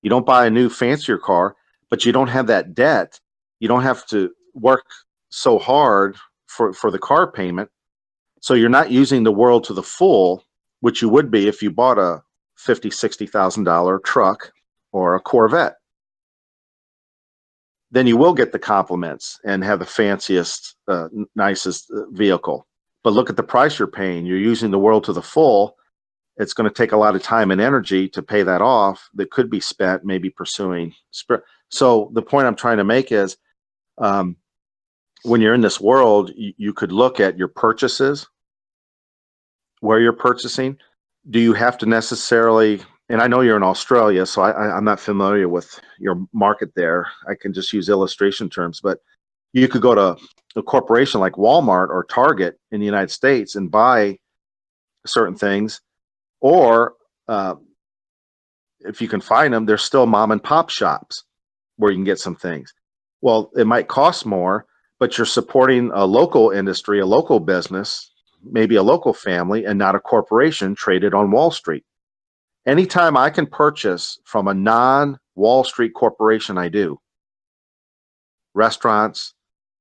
You don't buy a new fancier car, but you don't have that debt. You don't have to work so hard for the car payment. So you're not using the world to the full, which you would be if you bought a $50,000, $60,000 truck or a Corvette. Then you will get the compliments and have the fanciest, nicest vehicle. But look at the price you're paying. You're using the world to the full. It's going to take a lot of time and energy to pay that off that could be spent maybe pursuing spirit. So the point I'm trying to make is when you're in this world, you could look at your purchases, where you're purchasing. Do you have to necessarily, and I know you're in Australia, so I'm not familiar with your market there. I can just use illustration terms, but you could go to a corporation like Walmart or Target in the United States and buy certain things. Or if you can find them, there's still mom and pop shops where you can get some things. Well, it might cost more, but you're supporting a local industry, a local business, maybe a local family, and not a corporation traded on Wall Street. Anytime I can purchase from a non-Wall Street corporation, I do. Restaurants,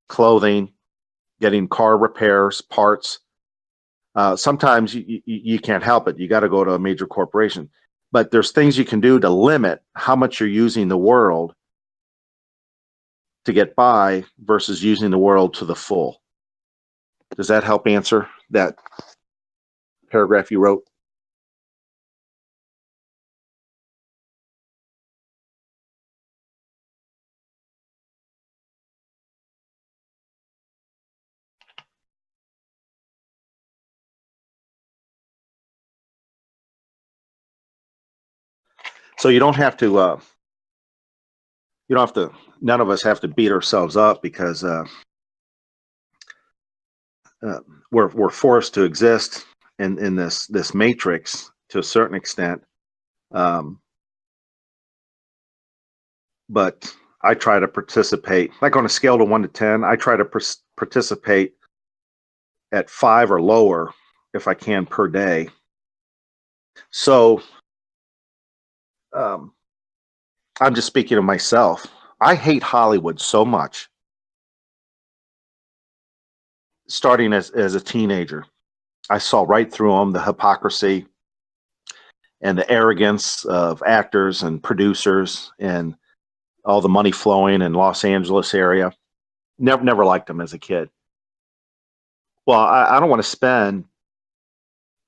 clothing, getting car repairs, parts. Sometimes you can't help it. You got to go to a major corporation. But there's things you can do to limit how much you're using the world to get by versus using the world to the full. Does that help answer that paragraph you wrote? So you don't have to, none of us have to beat ourselves up because we're forced to exist in this matrix to a certain extent. But I try to participate, like on a scale to 1 to 10, I try to participate at 5 or lower if I can per day. So I'm just speaking of myself. I hate Hollywood so much. Starting as a teenager, I saw right through them, the hypocrisy and the arrogance of actors and producers and all the money flowing in Los Angeles area. Never liked them as a kid. Well, I don't want to spend,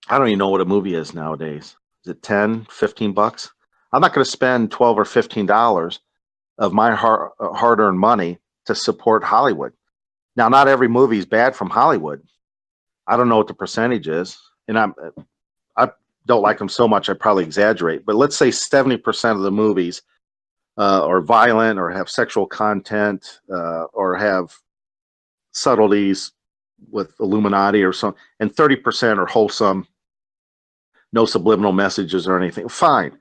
I don't even know what a movie is nowadays. Is it 10, 15 bucks? I'm not going to spend 12 or $15 of my hard-earned money to support Hollywood. Now, not every movie is bad from Hollywood. I don't know what the percentage is, and I don't like them so much I probably exaggerate. But let's say 70% of the movies are violent or have sexual content or have subtleties with Illuminati or something, and 30% are wholesome, no subliminal messages or anything. Fine.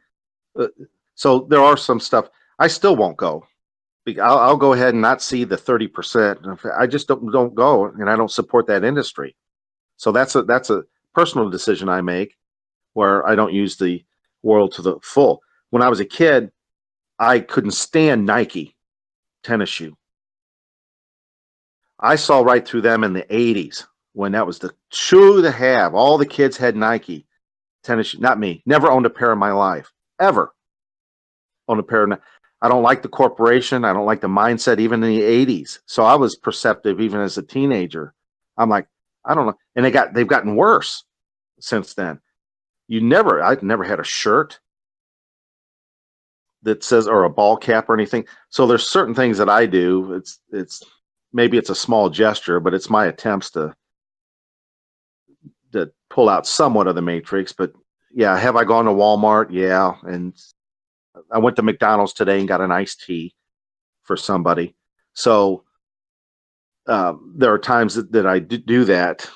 So there are some stuff I still won't go. I'll go ahead and not see the 30%. I just don't go, and I don't support that industry. So that's a personal decision I make, where I don't use the world to the full. When I was a kid, I couldn't stand Nike tennis shoe. I saw right through them in the 80s when that was the shoe to have. All the kids had Nike tennis shoe. Not me. Never owned a pair in my life. Ever owned a pair of I don't like the corporation. I don't like the mindset, even in the 80s. So I was perceptive even as a teenager. I'm like, I don't know. And they've gotten worse since then. I've never had a shirt that says, or a ball cap or anything. So there's certain things that I do. It's maybe it's a small gesture, but it's my attempts to pull out somewhat of the matrix. But yeah, have I gone to Walmart? Yeah. And I went to McDonald's today and got an iced tea for somebody. So there are times that I do that.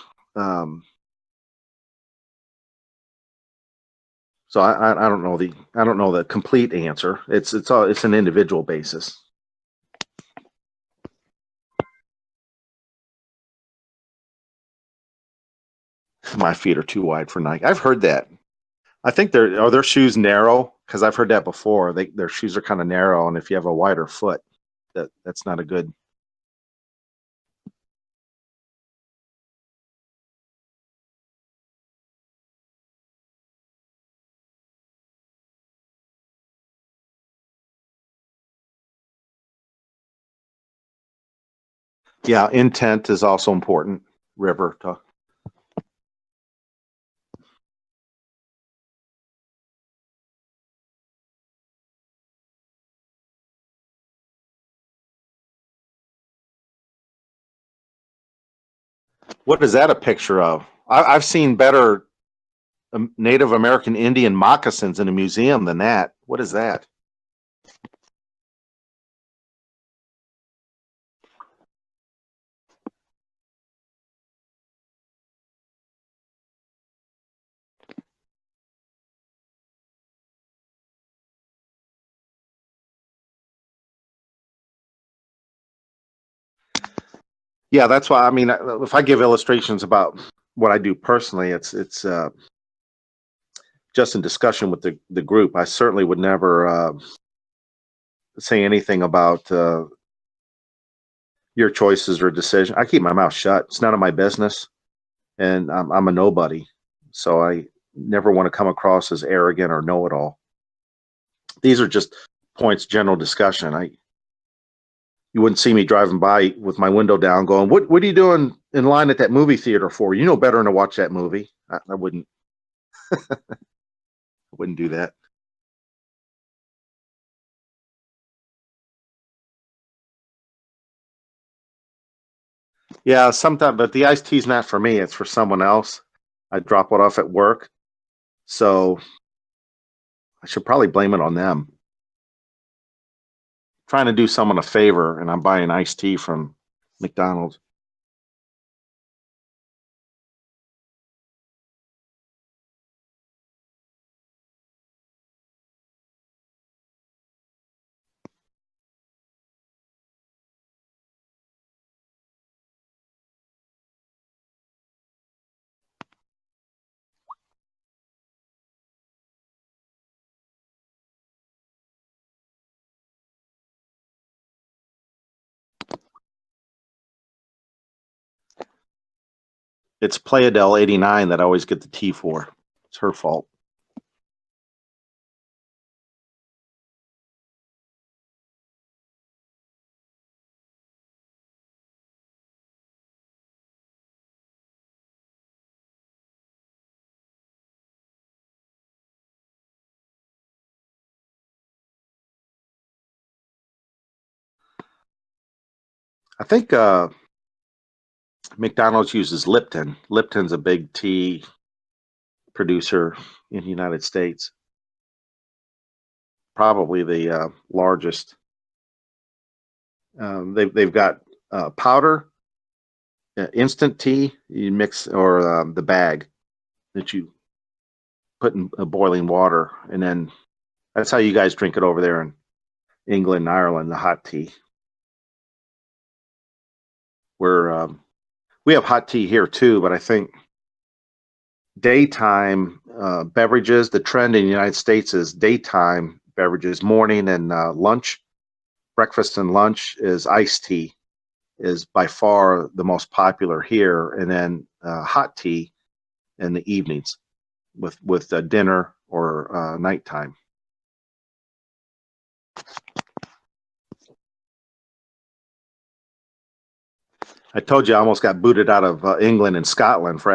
So I don't know the complete answer. It's an individual basis. My feet are too wide for Nike. I've heard that. I think are their shoes narrow, because I've heard that before. Their shoes are kind of narrow, and if you have a wider foot, that's not a good. Yeah, intent is also important. River talk. What is that a picture of? I've seen better Native American Indian moccasins in a museum than that. What is that? Yeah, that's why. I mean, if I give illustrations about what I do personally, it's just in discussion with the group. I certainly would never say anything about your choices or decision. I keep my mouth shut. It's none of my business, and I'm a nobody. So I never want to come across as arrogant or know-it-all. These are just points, general discussion. You wouldn't see me driving by with my window down going, what are you doing in line at that movie theater for? You know better than to watch that movie. I wouldn't. I wouldn't do that. Yeah, sometimes, but the iced tea's not for me. It's for someone else. I drop it off at work. So I should probably blame it on them. Trying to do someone a favor, and I'm buying iced tea from McDonald's. It's Playadel 89 that I always get the T for. It's her fault. I think McDonald's uses Lipton. Lipton's a big tea producer in the United States. Probably the largest. They've got powder, instant tea you mix, or the bag that you put in boiling water, and then that's how you guys drink it over there in England and Ireland, the hot tea. We have hot tea here too, but I think daytime beverages, the trend in the United States is daytime beverages, morning and lunch, breakfast and lunch is iced tea is by far the most popular here, and then hot tea in the evenings with dinner or nighttime. I told you I almost got booted out of England and Scotland for